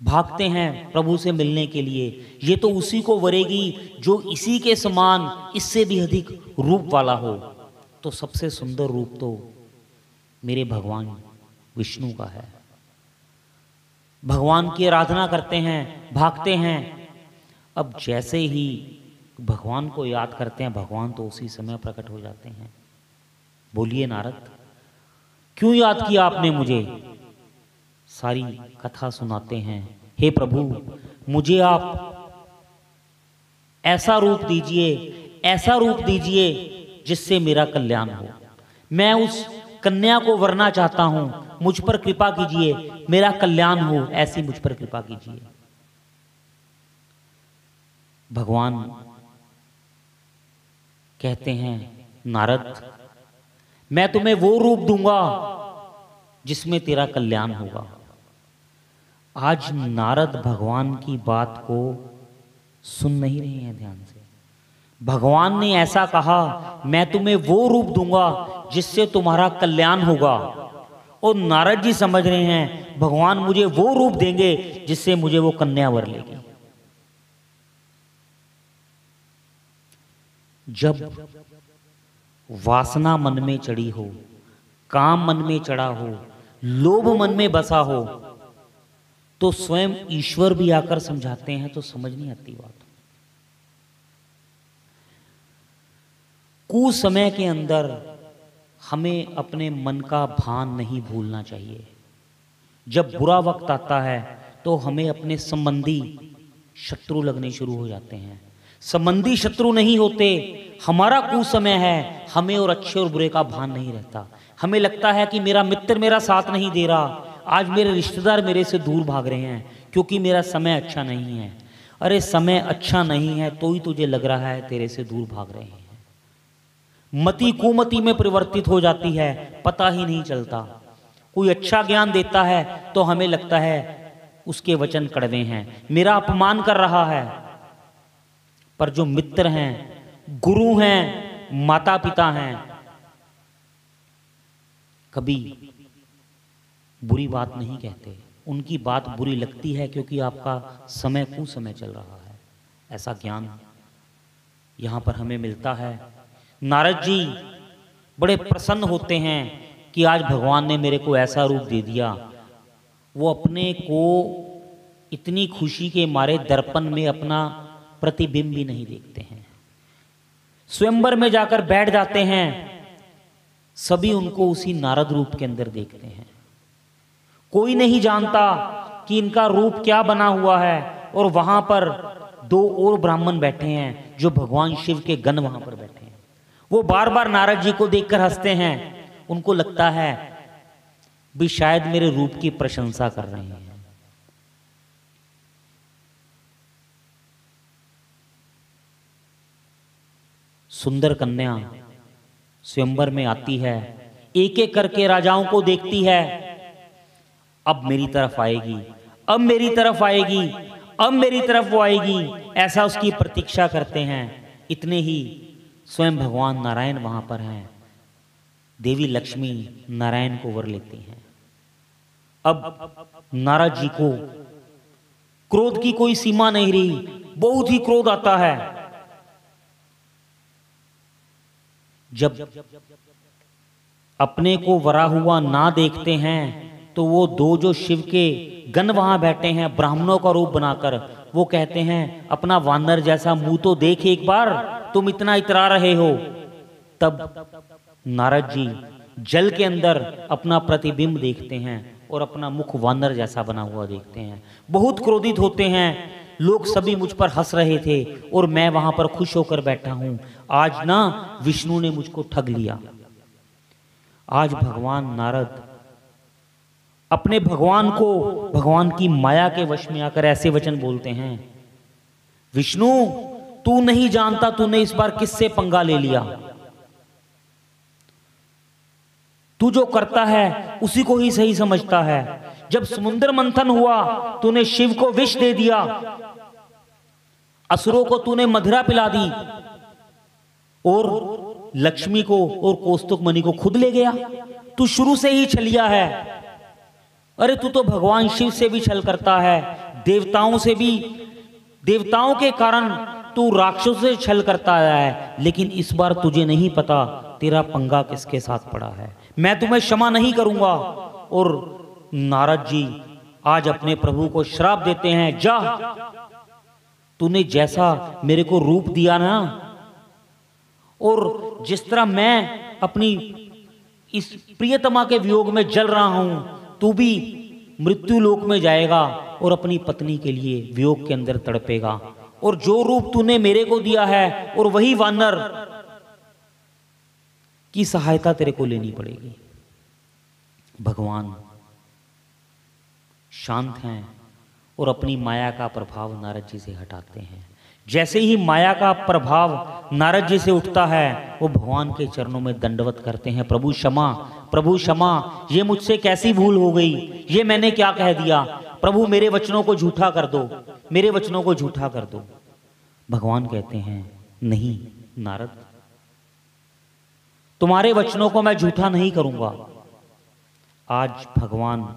भागते हैं प्रभु से मिलने के लिए। ये तो उसी को वरेगी जो इसी के समान, इससे भी अधिक रूप वाला हो। तो सबसे सुंदर रूप तो मेरे भगवान विष्णु का है। भगवान की आराधना करते हैं, भागते हैं। अब जैसे ही भगवान को याद करते हैं, भगवान तो उसी समय प्रकट हो जाते हैं। बोलिए नारद, क्यों याद किया आपने मुझे? सारी कथा सुनाते हैं। हे प्रभु, मुझे आप ऐसा रूप दीजिए, ऐसा रूप दीजिए जिससे मेरा कल्याण हो। मैं उस कन्या को वरना चाहता हूं, मुझ पर कृपा कीजिए, मेरा कल्याण हो, ऐसी मुझ पर कृपा कीजिए। भगवान कहते हैं नारद, मैं तुम्हें वो रूप दूंगा जिसमें तेरा कल्याण होगा। आज नारद भगवान की बात को सुन नहीं रहे हैं ध्यान से। भगवान ने ऐसा कहा, मैं तुम्हें वो रूप दूंगा जिससे तुम्हारा कल्याण होगा। और नारद जी समझ रहे हैं भगवान मुझे वो रूप देंगे जिससे मुझे वो कन्या वर लेगी। जब वासना मन में चढ़ी हो, काम मन में चढ़ा हो, लोभ मन में बसा हो, तो स्वयं ईश्वर भी आकर समझाते हैं तो समझ नहीं आती बात। कुछ समय के अंदर हमें अपने मन का भान नहीं भूलना चाहिए। जब बुरा वक्त आता है तो हमें अपने संबंधी शत्रु लगने शुरू हो जाते हैं। संबंधी शत्रु नहीं होते, हमारा कुछ समय है, हमें और अच्छे और बुरे का भान नहीं रहता। हमें लगता है कि मेरा मित्र मेरा साथ नहीं दे रहा, आज मेरे रिश्तेदार मेरे से दूर भाग रहे हैं क्योंकि मेरा समय अच्छा नहीं है। अरे समय अच्छा नहीं है तो ही तुझे लग रहा है तेरे से दूर भाग रहे हैं। मति कुमति में परिवर्तित हो जाती है, पता ही नहीं चलता। कोई अच्छा ज्ञान देता है तो हमें लगता है उसके वचन कड़वे हैं, मेरा अपमान कर रहा है। पर जो मित्र हैं, गुरु हैं, माता पिता हैं, कभी बुरी बात नहीं कहते। उनकी बात बुरी लगती है क्योंकि आपका समय कुछ समय चल रहा है। ऐसा ज्ञान यहाँ पर हमें मिलता है। नारद जी बड़े प्रसन्न होते हैं कि आज भगवान ने मेरे को ऐसा रूप दे दिया। वो अपने को इतनी खुशी के मारे दर्पण में अपना प्रतिबिंब भी नहीं देखते हैं। स्वयंवर में जाकर बैठ जाते हैं, सभी उनको उसी नारद रूप के अंदर देखते हैं। कोई नहीं जानता कि इनका रूप क्या बना हुआ है। और वहां पर दो और ब्राह्मण बैठे हैं जो भगवान शिव के गण वहां पर बैठे हैं। वो बार बार नारद जी को देखकर हंसते हैं। उनको लगता है भी शायद मेरे रूप की प्रशंसा कर रहे हैं। सुंदर कन्या स्वयंवर में आती है, एक एक करके राजाओं को देखती है। अब मेरी तरफ आएगी, अब मेरी तरफ आएगी, अब मेरी तरफ वो आएगी, ऐसा उसकी प्रतीक्षा करते हैं। इतने ही स्वयं भगवान नारायण वहां पर हैं। देवी लक्ष्मी नारायण को वर लेती हैं। अब नारद जी को क्रोध की कोई सीमा नहीं रही, बहुत ही क्रोध आता है। जब अपने को वरा हुआ ना देखते हैं तो वो दो जो शिव के गण वहां बैठे हैं ब्राह्मणों का रूप बनाकर, वो कहते हैं अपना वानर जैसा मुंह तो देख एक बार, तुम इतना इतरा रहे हो। तब नारद जी जल के अंदर अपना प्रतिबिंब देखते हैं और अपना मुख वानर जैसा बना हुआ देखते हैं। बहुत क्रोधित होते हैं। लोग सभी मुझ पर हंस रहे थे और मैं वहां पर खुश होकर बैठा हूं। आज ना विष्णु ने मुझको ठग लिया। आज भगवान नारद अपने भगवान को भगवान की माया के वश में आकर ऐसे वचन बोलते हैं, विष्णु तू नहीं जानता तूने इस बार किससे पंगा ले लिया। तू जो करता है उसी को ही सही समझता है। जब समुद्र मंथन हुआ तूने शिव को विष दे दिया, असुरों को तूने मदिरा पिला दी और लक्ष्मी को और कौस्तुभ मणि को खुद ले गया। तू शुरू से ही छलिया है। अरे तू तो भगवान शिव से भी छल करता है, देवताओं से भी, देवताओं के कारण तू राक्षसों से छल करता आया है। लेकिन इस बार तुझे नहीं पता तेरा पंगा किसके साथ पड़ा है। मैं तुम्हें क्षमा नहीं करूंगा। और नारद जी आज अपने प्रभु को श्राप देते हैं, जा तूने जैसा मेरे को रूप दिया ना, और जिस तरह मैं अपनी इस प्रियतमा के वियोग में जल रहा हूं, तू भी मृत्यु लोक में जाएगा और अपनी पत्नी के लिए वियोग के अंदर तड़पेगा। और जो रूप तूने मेरे को दिया है और वही वानर की सहायता तेरे को लेनी पड़ेगी। भगवान शांत हैं और अपनी माया का प्रभाव नारद जी से हटाते हैं। जैसे ही माया का प्रभाव नारद जी से उठता है वो भगवान के चरणों में दंडवत करते हैं, प्रभु क्षमा, प्रभु क्षमा, ये मुझसे कैसी भूल हो गई, ये मैंने क्या कह दिया, प्रभु मेरे वचनों को झूठा कर दो, मेरे वचनों को झूठा कर दो। भगवान कहते हैं नहीं नारद, तुम्हारे वचनों को मैं झूठा नहीं करूंगा। आज भगवान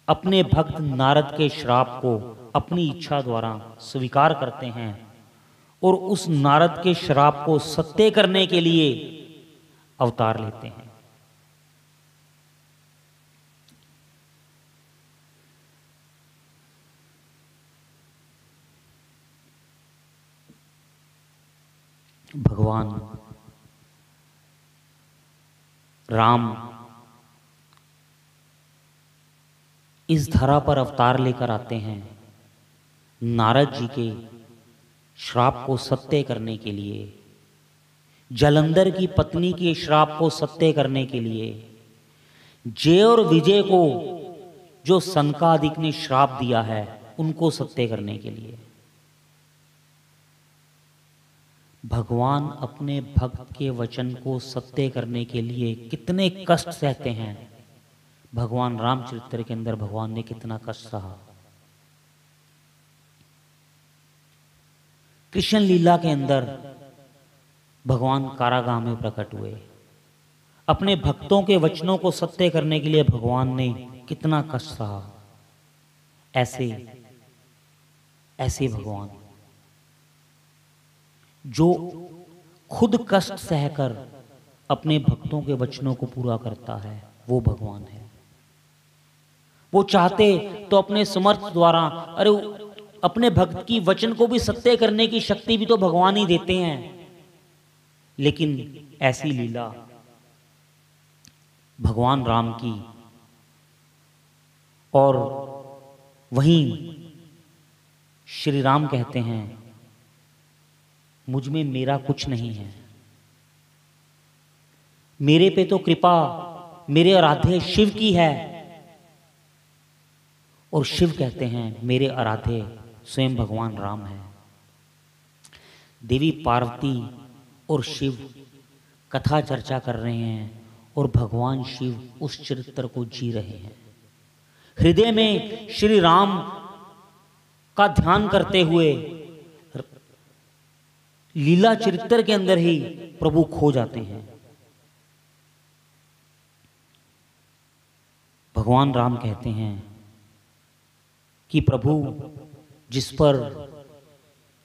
अपने भक्त नारद के श्राप को अपनी इच्छा द्वारा स्वीकार करते हैं और उस नारद के श्राप को सत्य करने के लिए अवतार लेते हैं। भगवान राम इस धरा पर अवतार लेकर आते हैं नारद जी के श्राप को सत्य करने के लिए, जलंधर की पत्नी के श्राप को सत्य करने के लिए, जय और विजय को जो सनकादिक ने श्राप दिया है उनको सत्य करने के लिए। भगवान अपने भक्त के वचन को सत्य करने के लिए कितने कष्ट सहते हैं। भगवान रामचरित्र के अंदर भगवान ने कितना कष्ट सहा। कृष्ण लीला के अंदर भगवान कारागाह में प्रकट हुए। अपने भक्तों के वचनों को सत्य करने के लिए भगवान ने कितना कष्ट सहा। ऐसे ऐसे भगवान जो खुद कष्ट सहकर अपने भक्तों के वचनों को पूरा करता है, वो भगवान है। वो चाहते तो अपने समर्थ द्वारा, अरे अपने भक्त की वचन को भी सत्य करने की शक्ति भी तो भगवान ही देते हैं, लेकिन ऐसी लीला भगवान राम की। और वहीं श्री राम कहते हैं मुझ में मेरा कुछ नहीं है, मेरे पे तो कृपा मेरे आराध्य शिव की है। और शिव कहते हैं मेरे आराध्य स्वयं भगवान राम है। देवी पार्वती और शिव कथा चर्चा कर रहे हैं और भगवान शिव उस चरित्र को जी रहे हैं। हृदय में श्री राम का ध्यान करते हुए लीला चरित्र के अंदर ही प्रभु खो जाते हैं। भगवान राम कहते हैं कि प्रभु जिस पर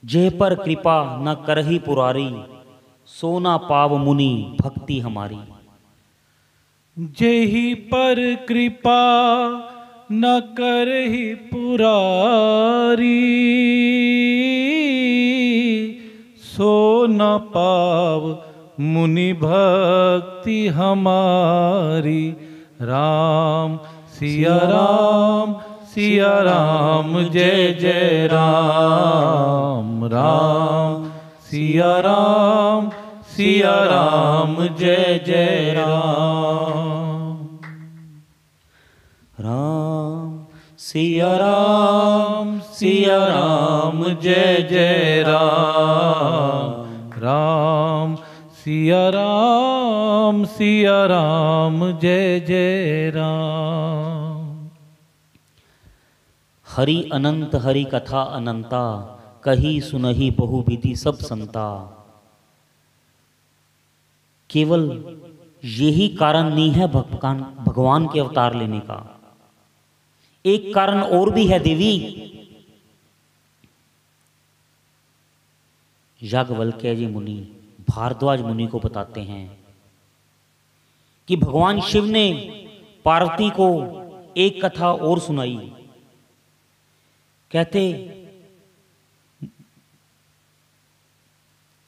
जेह पर कृपा न करही पुरारी, सोना पाव मुनि भक्ति हमारी। जेहि पर कृपा न करहि पुरारी, सो न पाव मुनि भक्ति हमारी। राम सिया राम सिया राम जय जय राम। राम सिया राम जय जय राम। राम सिया राम जय जय राम। राम सिया राम जय जय राम। हरि अनंत हरि कथा अनंता, कही सुनही बहुविधि सब संता। केवल यही कारण नहीं है भगवान के अवतार लेने का, एक कारण और भी है देवी। याज्ञवल्क्य जी मुनि भारद्वाज मुनि को बताते हैं कि भगवान शिव ने पार्वती को एक कथा और सुनाई। कहते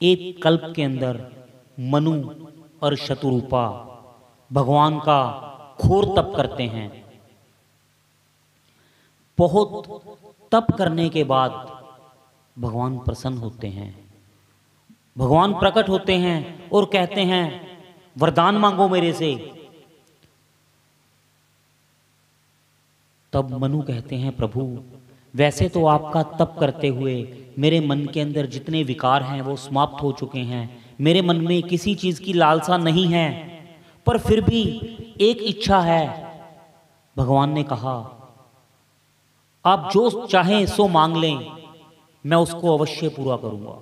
एक कल्प के अंदर मनु और शतरूपा भगवान का घोर तप करते हैं। बहुत तप करने के बाद भगवान प्रसन्न होते हैं। भगवान प्रकट होते हैं और कहते हैं वरदान मांगो मेरे से। तब मनु कहते हैं प्रभु वैसे तो आपका तप करते हुए मेरे मन के अंदर जितने विकार हैं वो समाप्त हो चुके हैं, मेरे मन में किसी चीज की लालसा नहीं है, पर फिर भी एक इच्छा है। भगवान ने कहा आप जो चाहें सो मांग लें, मैं उसको अवश्य पूरा करूंगा।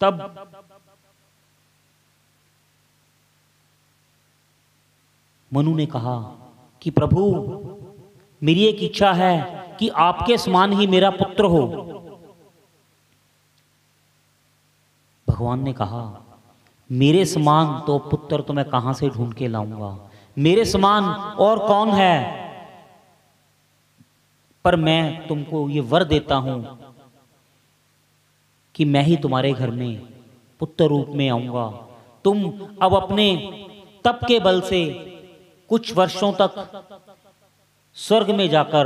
तब मनु ने कहा कि प्रभु मेरी एक इच्छा है कि आपके समान ही मेरा पुत्र हो। भगवान ने कहा, मेरे समान तो पुत्र तो मैं कहाँ से ढूंढ के लाऊंगा, मेरे समान और कौन है, पर मैं तुमको ये वर देता हूं कि मैं ही तुम्हारे घर में पुत्र रूप में आऊंगा। तुम अब अपने तप के बल से कुछ वर्षों तक स्वर्ग में जाकर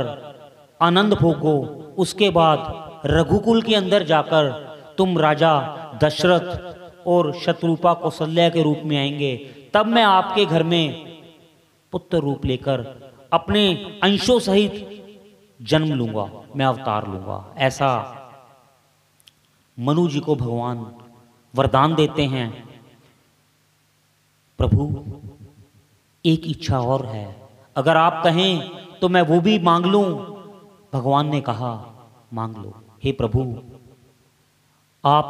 आनंद भोगो, उसके बाद रघुकुल के अंदर जाकर तुम राजा दशरथ और शत्रुपा कौशल्या के रूप में आएंगे। तब मैं आपके घर में पुत्र रूप लेकर अपने अंशों सहित जन्म लूंगा, मैं अवतार लूंगा। ऐसा मनु जी को भगवान वरदान देते हैं। प्रभु एक इच्छा और है, अगर आप कहें तो मैं वो भी मांग लूं। भगवान ने कहा, मांग लो। हे प्रभु, आप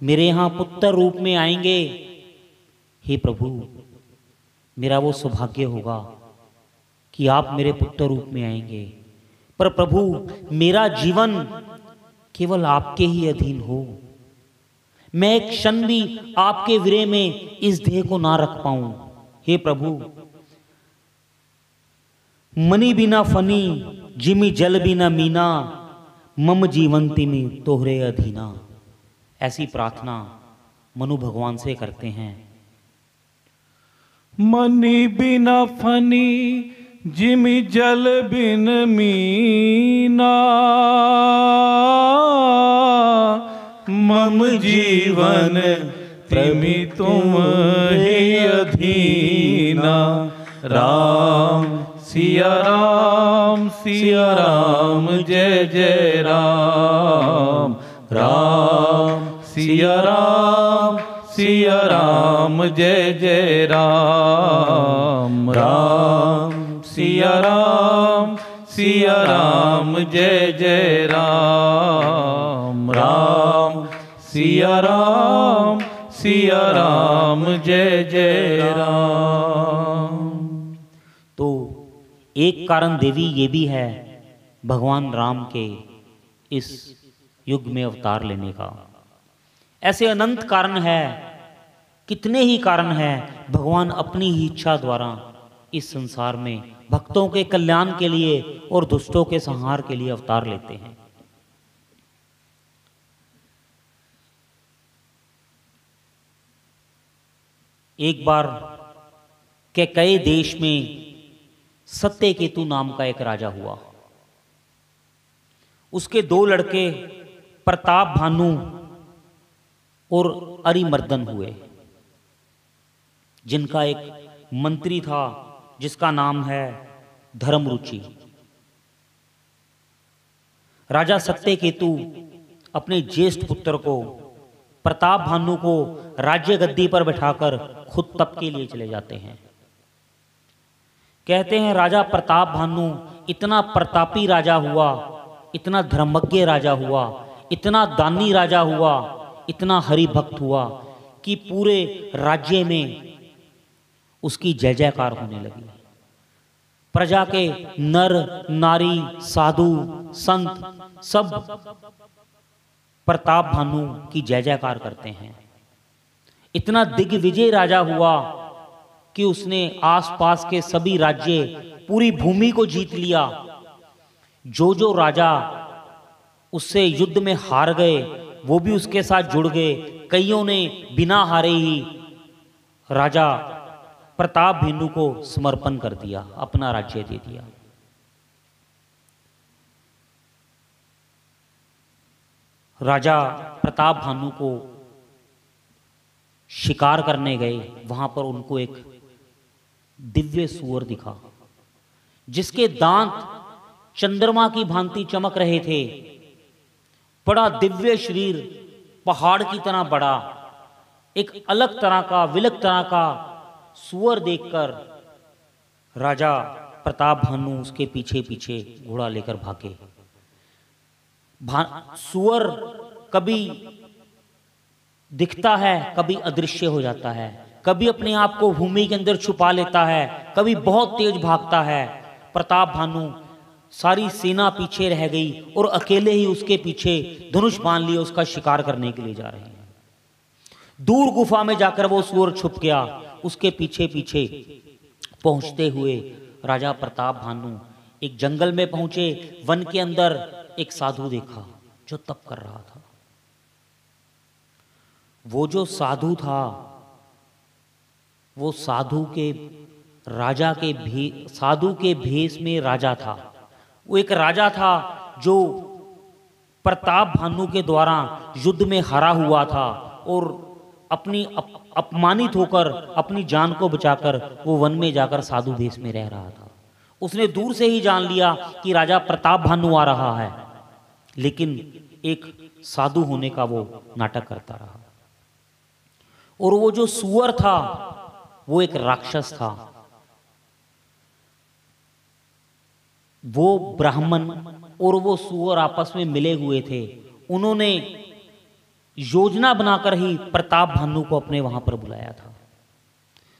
मेरे यहां पुत्र रूप में आएंगे। हे प्रभु, मेरा वो सौभाग्य होगा कि आप मेरे पुत्र रूप में आएंगे, पर प्रभु मेरा जीवन केवल आपके ही अधीन हो। मैं एक क्षण भी आपके विरह में इस देह को ना रख पाऊं। हे प्रभु, मनी बिना फनी, जिमी जल बिना मीना, मम जीवंती में तोहरे अधीना। ऐसी प्रार्थना मनु भगवान से करते हैं। मनी बिना फनी, जिमि जल बिन मीना, मम जीवन तिमि तुम ही अधीना। राम सिया राम, सिया राम, जय जय राम। राम सिया राम, सिया राम, जय जय राम। राम सिया राम, सिया राम, जय जय राम। राम सिया राम, सिया राम, जय जय राम। तो एक कारण देवी ये भी है भगवान राम के इस युग में अवतार लेने का। ऐसे अनंत कारण है, कितने ही कारण है। भगवान अपनी ही इच्छा द्वारा इस संसार में भक्तों के कल्याण के लिए और दुष्टों के संहार के लिए अवतार लेते हैं। एक बार कैकेयी देश में सत्यकेतु नाम का एक राजा हुआ। उसके दो लड़के प्रताप भानु और अरिमर्दन हुए, जिनका एक मंत्री था जिसका नाम है धर्मरुचि। राजा सत्यकेतु अपने ज्येष्ठ पुत्र को प्रताप भानु को राज्य गद्दी पर बैठाकर खुद तप के लिए चले जाते हैं। कहते हैं राजा प्रताप भानु इतना प्रतापी राजा हुआ, इतना धर्मज्ञ राजा हुआ, इतना दानी राजा हुआ, इतना हरि भक्त हुआ कि पूरे राज्य में उसकी जय जयकार होने लगी। प्रजा के नर नारी साधु संत सब प्रताप भानु की जय जयकार करते हैं। इतना दिग्विजय राजा हुआ कि उसने आसपास के सभी राज्य, पूरी भूमि को जीत लिया। जो जो राजा उससे युद्ध में हार गए वो भी उसके साथ जुड़ गए। कईयों ने बिना हारे ही राजा प्रताप भानु को समर्पण कर दिया, अपना राज्य दे दिया। राजा प्रताप भानु को शिकार करने गए, वहां पर उनको एक दिव्य सूअर दिखा जिसके दांत चंद्रमा की भांति चमक रहे थे। बड़ा दिव्य शरीर, पहाड़ की तरह बड़ा, एक अलग तरह का, विलग तरह का सूअर देखकर राजा प्रताप भानु उसके पीछे पीछे घोड़ा लेकर भागे। सूअर कभी दिखता है, कभी अदृश्य हो जाता है, कभी अपने आप को भूमि के अंदर छुपा लेता है, कभी बहुत तेज भागता है। प्रताप भानु सारी सेना पीछे रह गई और अकेले ही उसके पीछे धनुष बांध लिए उसका शिकार करने के लिए जा रहे हैं। दूर गुफा में जाकर वो सूअर छुप गया। उसके पीछे पीछे पहुंचते हुए राजा प्रताप भानु एक जंगल में पहुंचे। वन के अंदर एक साधु देखा जो तप कर रहा था। वो जो साधु था वो साधु के भेष में राजा था। वो एक राजा था जो प्रताप भानु के द्वारा युद्ध में हारा हुआ था और अपनी अपमानित होकर अपनी जान को बचाकर वो वन में जाकर साधु भेष में रह रहा था। उसने दूर से ही जान लिया कि राजा प्रताप भानु आ रहा है, लेकिन एक साधु होने का वो नाटक करता रहा। और वो जो सूअर था वो एक राक्षस था। वो ब्राह्मण और वो सूअर आपस में मिले हुए थे। उन्होंने योजना बनाकर ही प्रताप भानु को अपने वहां पर बुलाया था।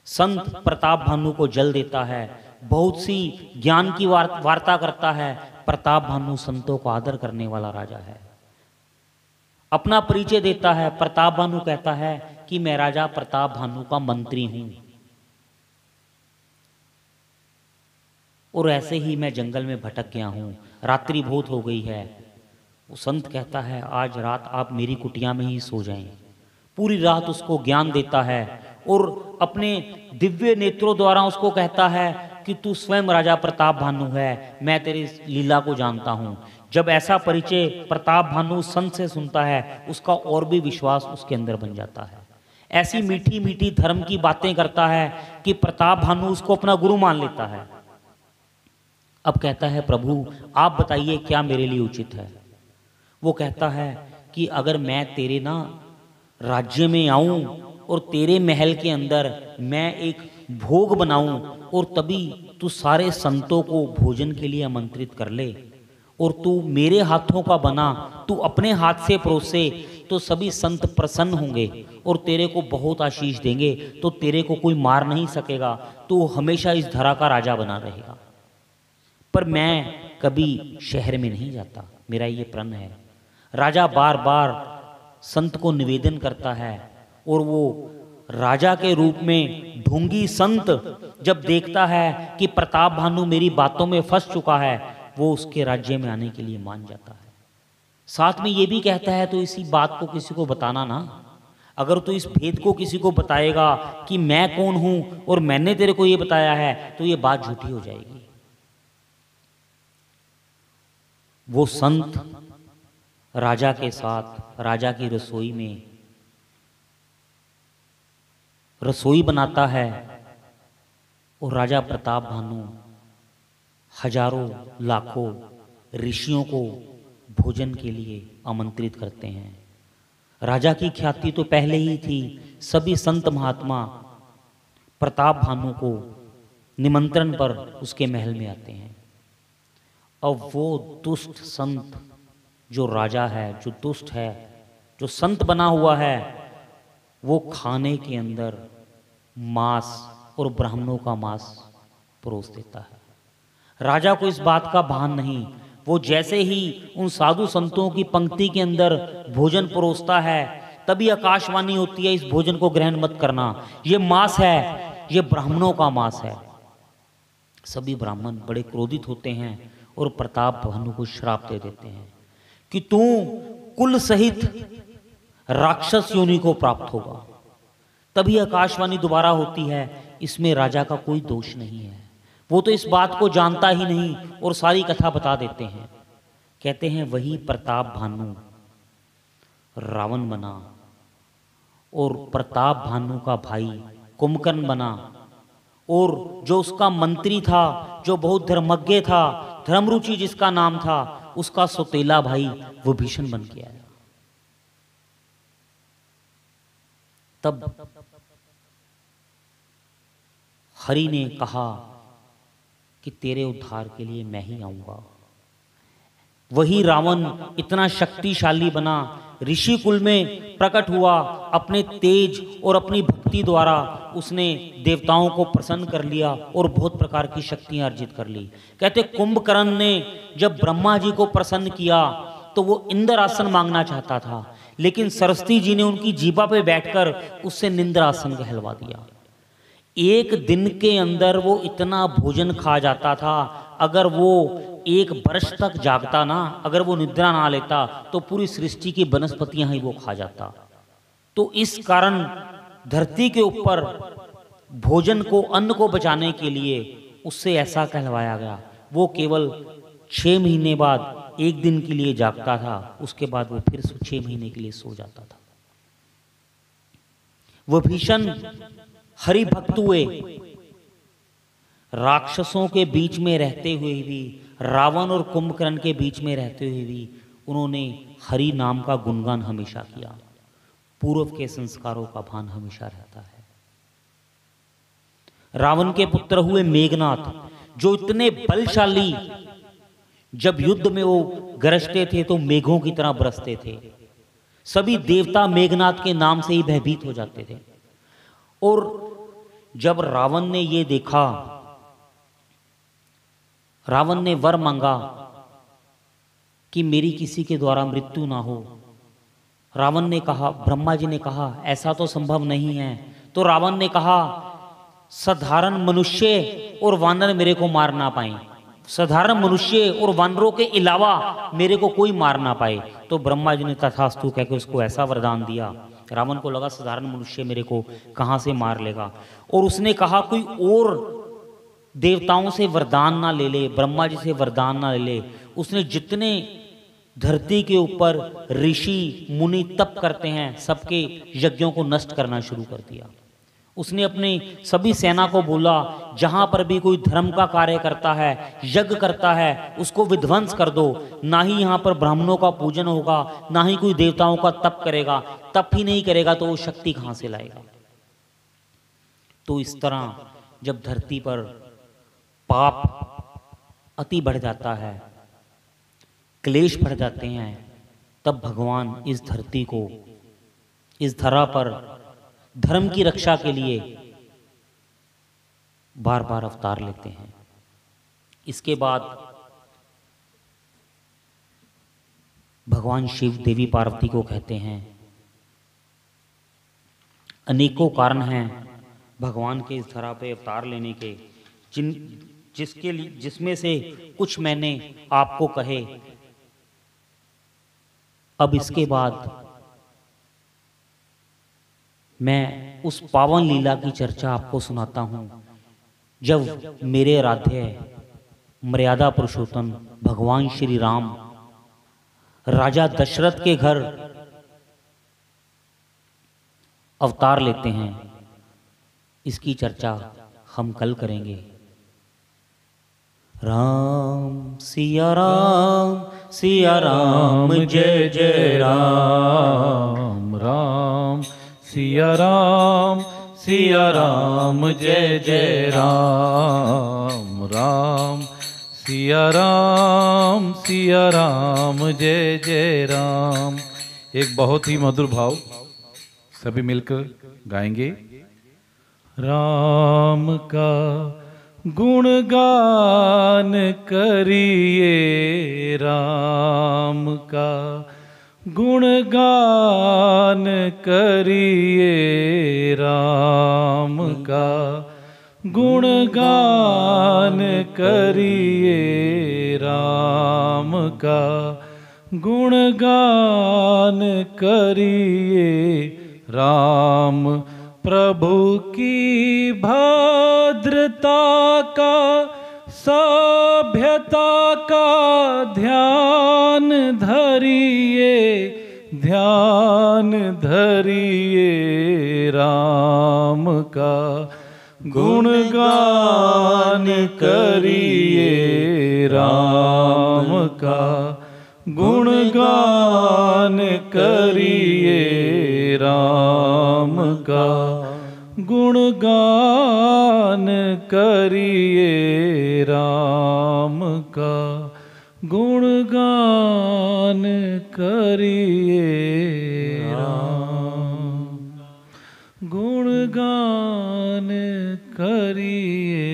संत प्रताप भानु को जल देता है, बहुत सी ज्ञान की वार्ता करता है। प्रताप भानु संतों को आदर करने वाला राजा है। अपना परिचय देता है। प्रताप भानु कहता है कि मैं राजा प्रताप भानु का मंत्री हूं और ऐसे ही मैं जंगल में भटक गया हूं, रात्रि बहुत हो गई है। वो संत कहता है आज रात आप मेरी कुटिया में ही सो जाएं। पूरी रात उसको ज्ञान देता है और अपने दिव्य नेत्रों द्वारा उसको कहता है कि तू स्वयं राजा प्रताप भानु है, मैं तेरी लीला को जानता हूं। जब ऐसा परिचय प्रताप भानु संत से सुनता है, उसका और भी विश्वास उसके अंदर बन जाता है। ऐसी मीठी मीठी धर्म की बातें करता है कि प्रताप भानु उसको अपना गुरु मान लेता है। अब कहता है प्रभु आप बताइए क्या मेरे लिए उचित है। वो कहता है कि अगर मैं तेरे ना राज्य में आऊं और तेरे महल के अंदर मैं एक भोग बनाऊं और तभी तू सारे संतों को भोजन के लिए आमंत्रित कर ले और तू मेरे हाथों का बना, तू अपने हाथ से परोसे, तो सभी संत प्रसन्न होंगे और तेरे को बहुत आशीष देंगे, तो तेरे को कोई मार नहीं सकेगा, तू हमेशा इस धरा का राजा बना रहेगा। पर मैं कभी शहर में नहीं जाता, मेरा ये प्रण है। राजा बार बार संत को निवेदन करता है और वो राजा के रूप में ढोंगी संत जब देखता है कि प्रताप भानु मेरी बातों में फंस चुका है, वो उसके राज्य में आने के लिए मान जाता है। साथ में ये भी कहता है तो इसी बात को किसी को बताना ना, अगर तो इस भेद को किसी को बताएगा कि मैं कौन हूं और मैंने तेरे को ये बताया है, तो ये बात झूठी हो जाएगी। वो संत राजा के साथ राजा की रसोई में रसोई बनाता है और राजा प्रताप भानु हजारों लाखों ऋषियों को भोजन के लिए आमंत्रित करते हैं। राजा की ख्याति तो पहले ही थी, सभी संत महात्मा प्रताप भानु को निमंत्रण पर उसके महल में आते हैं। अब वो दुष्ट संत जो राजा है, जो दुष्ट है, जो संत बना हुआ है, वो खाने के अंदर मांस और ब्राह्मणों का मांस परोस देता है। राजा को इस बात का भान नहीं। वो जैसे ही उन साधु संतों की पंक्ति के अंदर भोजन परोसता है, तभी आकाशवाणी होती है इस भोजन को ग्रहण मत करना, ये मांस है, ये ब्राह्मणों का मांस है। सभी ब्राह्मण बड़े क्रोधित होते हैं और प्रताप भानु को श्राप दे देते हैं कि तू कुल सहित राक्षस योनि को प्राप्त होगा। तभी आकाशवाणी दोबारा होती है, इसमें राजा का कोई दोष नहीं है, वो तो इस बात को जानता ही नहीं, और सारी कथा बता देते हैं। कहते हैं वही प्रताप भानु रावण बना और प्रताप भानु का भाई कुंभकर्ण बना, और जो उसका मंत्री था, जो बहुत धर्मज्ञ था, धर्मरुचि जिसका नाम था, उसका सौतेला भाई विभीषण बन के आया। तब हरि ने कहा कि तेरे उद्धार के लिए मैं ही आऊंगा। वही रावण इतना शक्तिशाली बना, ऋषि कुल में प्रकट हुआ, अपने तेज और अपनी भक्ति द्वारा उसने देवताओं को प्रसन्न कर लिया और बहुत प्रकार की शक्तियां अर्जित कर ली। कहते कुंभकर्ण ने जब ब्रह्मा जी को प्रसन्न किया तो वो इंद्र आसन मांगना चाहता था, लेकिन सरस्वती जी ने उनकी जीभा पे बैठकर उससे निंद्रासन कहलवा दिया। एक दिन के अंदर वो इतना भोजन खा जाता था, अगर वो एक वर्ष तक जागता ना, अगर वो निद्रा ना लेता तो पूरी सृष्टि की वनस्पतियां ही वो खा जाता। तो इस कारण धरती के ऊपर भोजन को, अन्न को बचाने के लिए उससे ऐसा कहलवाया गया। वो केवल 6 महीने बाद एक दिन के लिए जागता था, उसके बाद वो फिर 6 महीने के लिए सो जाता था। वो भीषण हरि भक्त हुए, राक्षसों के बीच में रहते हुए भी, रावण और कुंभकर्ण के बीच में रहते हुए भी उन्होंने हरि नाम का गुणगान हमेशा किया। पूर्व के संस्कारों का भान हमेशा रहता है। रावण के पुत्र हुए मेघनाथ, जो इतने बलशाली, जब युद्ध में वो गरजते थे तो मेघों की तरह बरसते थे। सभी देवता मेघनाथ के नाम से ही भयभीत हो जाते थे। और जब रावण ने ये देखा, रावण ने वर मांगा कि मेरी किसी के द्वारा मृत्यु ना हो। रावण ने कहा, ब्रह्मा जी ने कहा ऐसा तो संभव नहीं है। तो रावण ने कहा साधारण मनुष्य और वानर मेरे को मार ना पाए, साधारण मनुष्य और वानरों के अलावा मेरे को कोई मार ना पाए। तो ब्रह्मा जी ने तथास्तु कहकर उसको ऐसा वरदान दिया। रावण को लगा साधारण मनुष्य मेरे को कहाँ से मार लेगा, और उसने कहा कोई और देवताओं से वरदान ना ले ले, ब्रह्मा जी से वरदान ना ले ले। उसने जितने धरती के ऊपर ऋषि मुनि तप करते हैं, सबके यज्ञों को नष्ट करना शुरू कर दिया। उसने अपने सभी सेना को बोला, जहां पर भी कोई धर्म का कार्य करता है, यज्ञ करता है, उसको विध्वंस कर दो। ना ही यहाँ पर ब्राह्मणों का पूजन होगा, ना ही कोई देवताओं का तप करेगा। तप ही नहीं करेगा तो वो शक्ति कहाँ से लाएगा। तो इस तरह जब धरती पर पाप अति बढ़ जाता है, क्लेश बढ़ जाते हैं, तब भगवान इस धरती को, इस धरा पर धर्म की रक्षा के लिए बार बार अवतार लेते हैं। इसके बाद भगवान शिव देवी पार्वती को कहते हैं, अनेकों कारण हैं भगवान के इस धरा पे अवतार लेने के, जिसमें से कुछ मैंने आपको कहे। अब इसके बाद मैं उस पावन लीला की चर्चा आपको सुनाता हूं, जब मेरे आराध्य मर्यादा पुरुषोत्तम भगवान श्री राम राजा दशरथ के घर अवतार लेते हैं। इसकी चर्चा हम कल करेंगे। राम सिया राम, सिया राम जय जय राम, राम सिया राम, सिया राम जय जय राम, राम सिया राम, सिया राम जय जय राम। एक बहुत ही मधुर भाव सभी मिलकर गाएंगे। राम का गुणगान करिए, राम का गुणगान करिए, राम का गुणगान करिए, राम का गुणगान करिए। राम प्रभु की भद्रता का, सभ्यता का ध्यान धरिए, ध्यान धरिए, राम का गुणगान करिए, राम का गुणगान करिए, राम का गुणगान करिए, राम का गुणगान करिए, राम गुणगान करिए।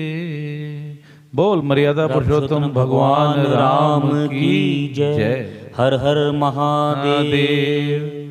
बोल मर्यादा पुरुषोत्तम भगवान राम की जय। हर हर महादेव।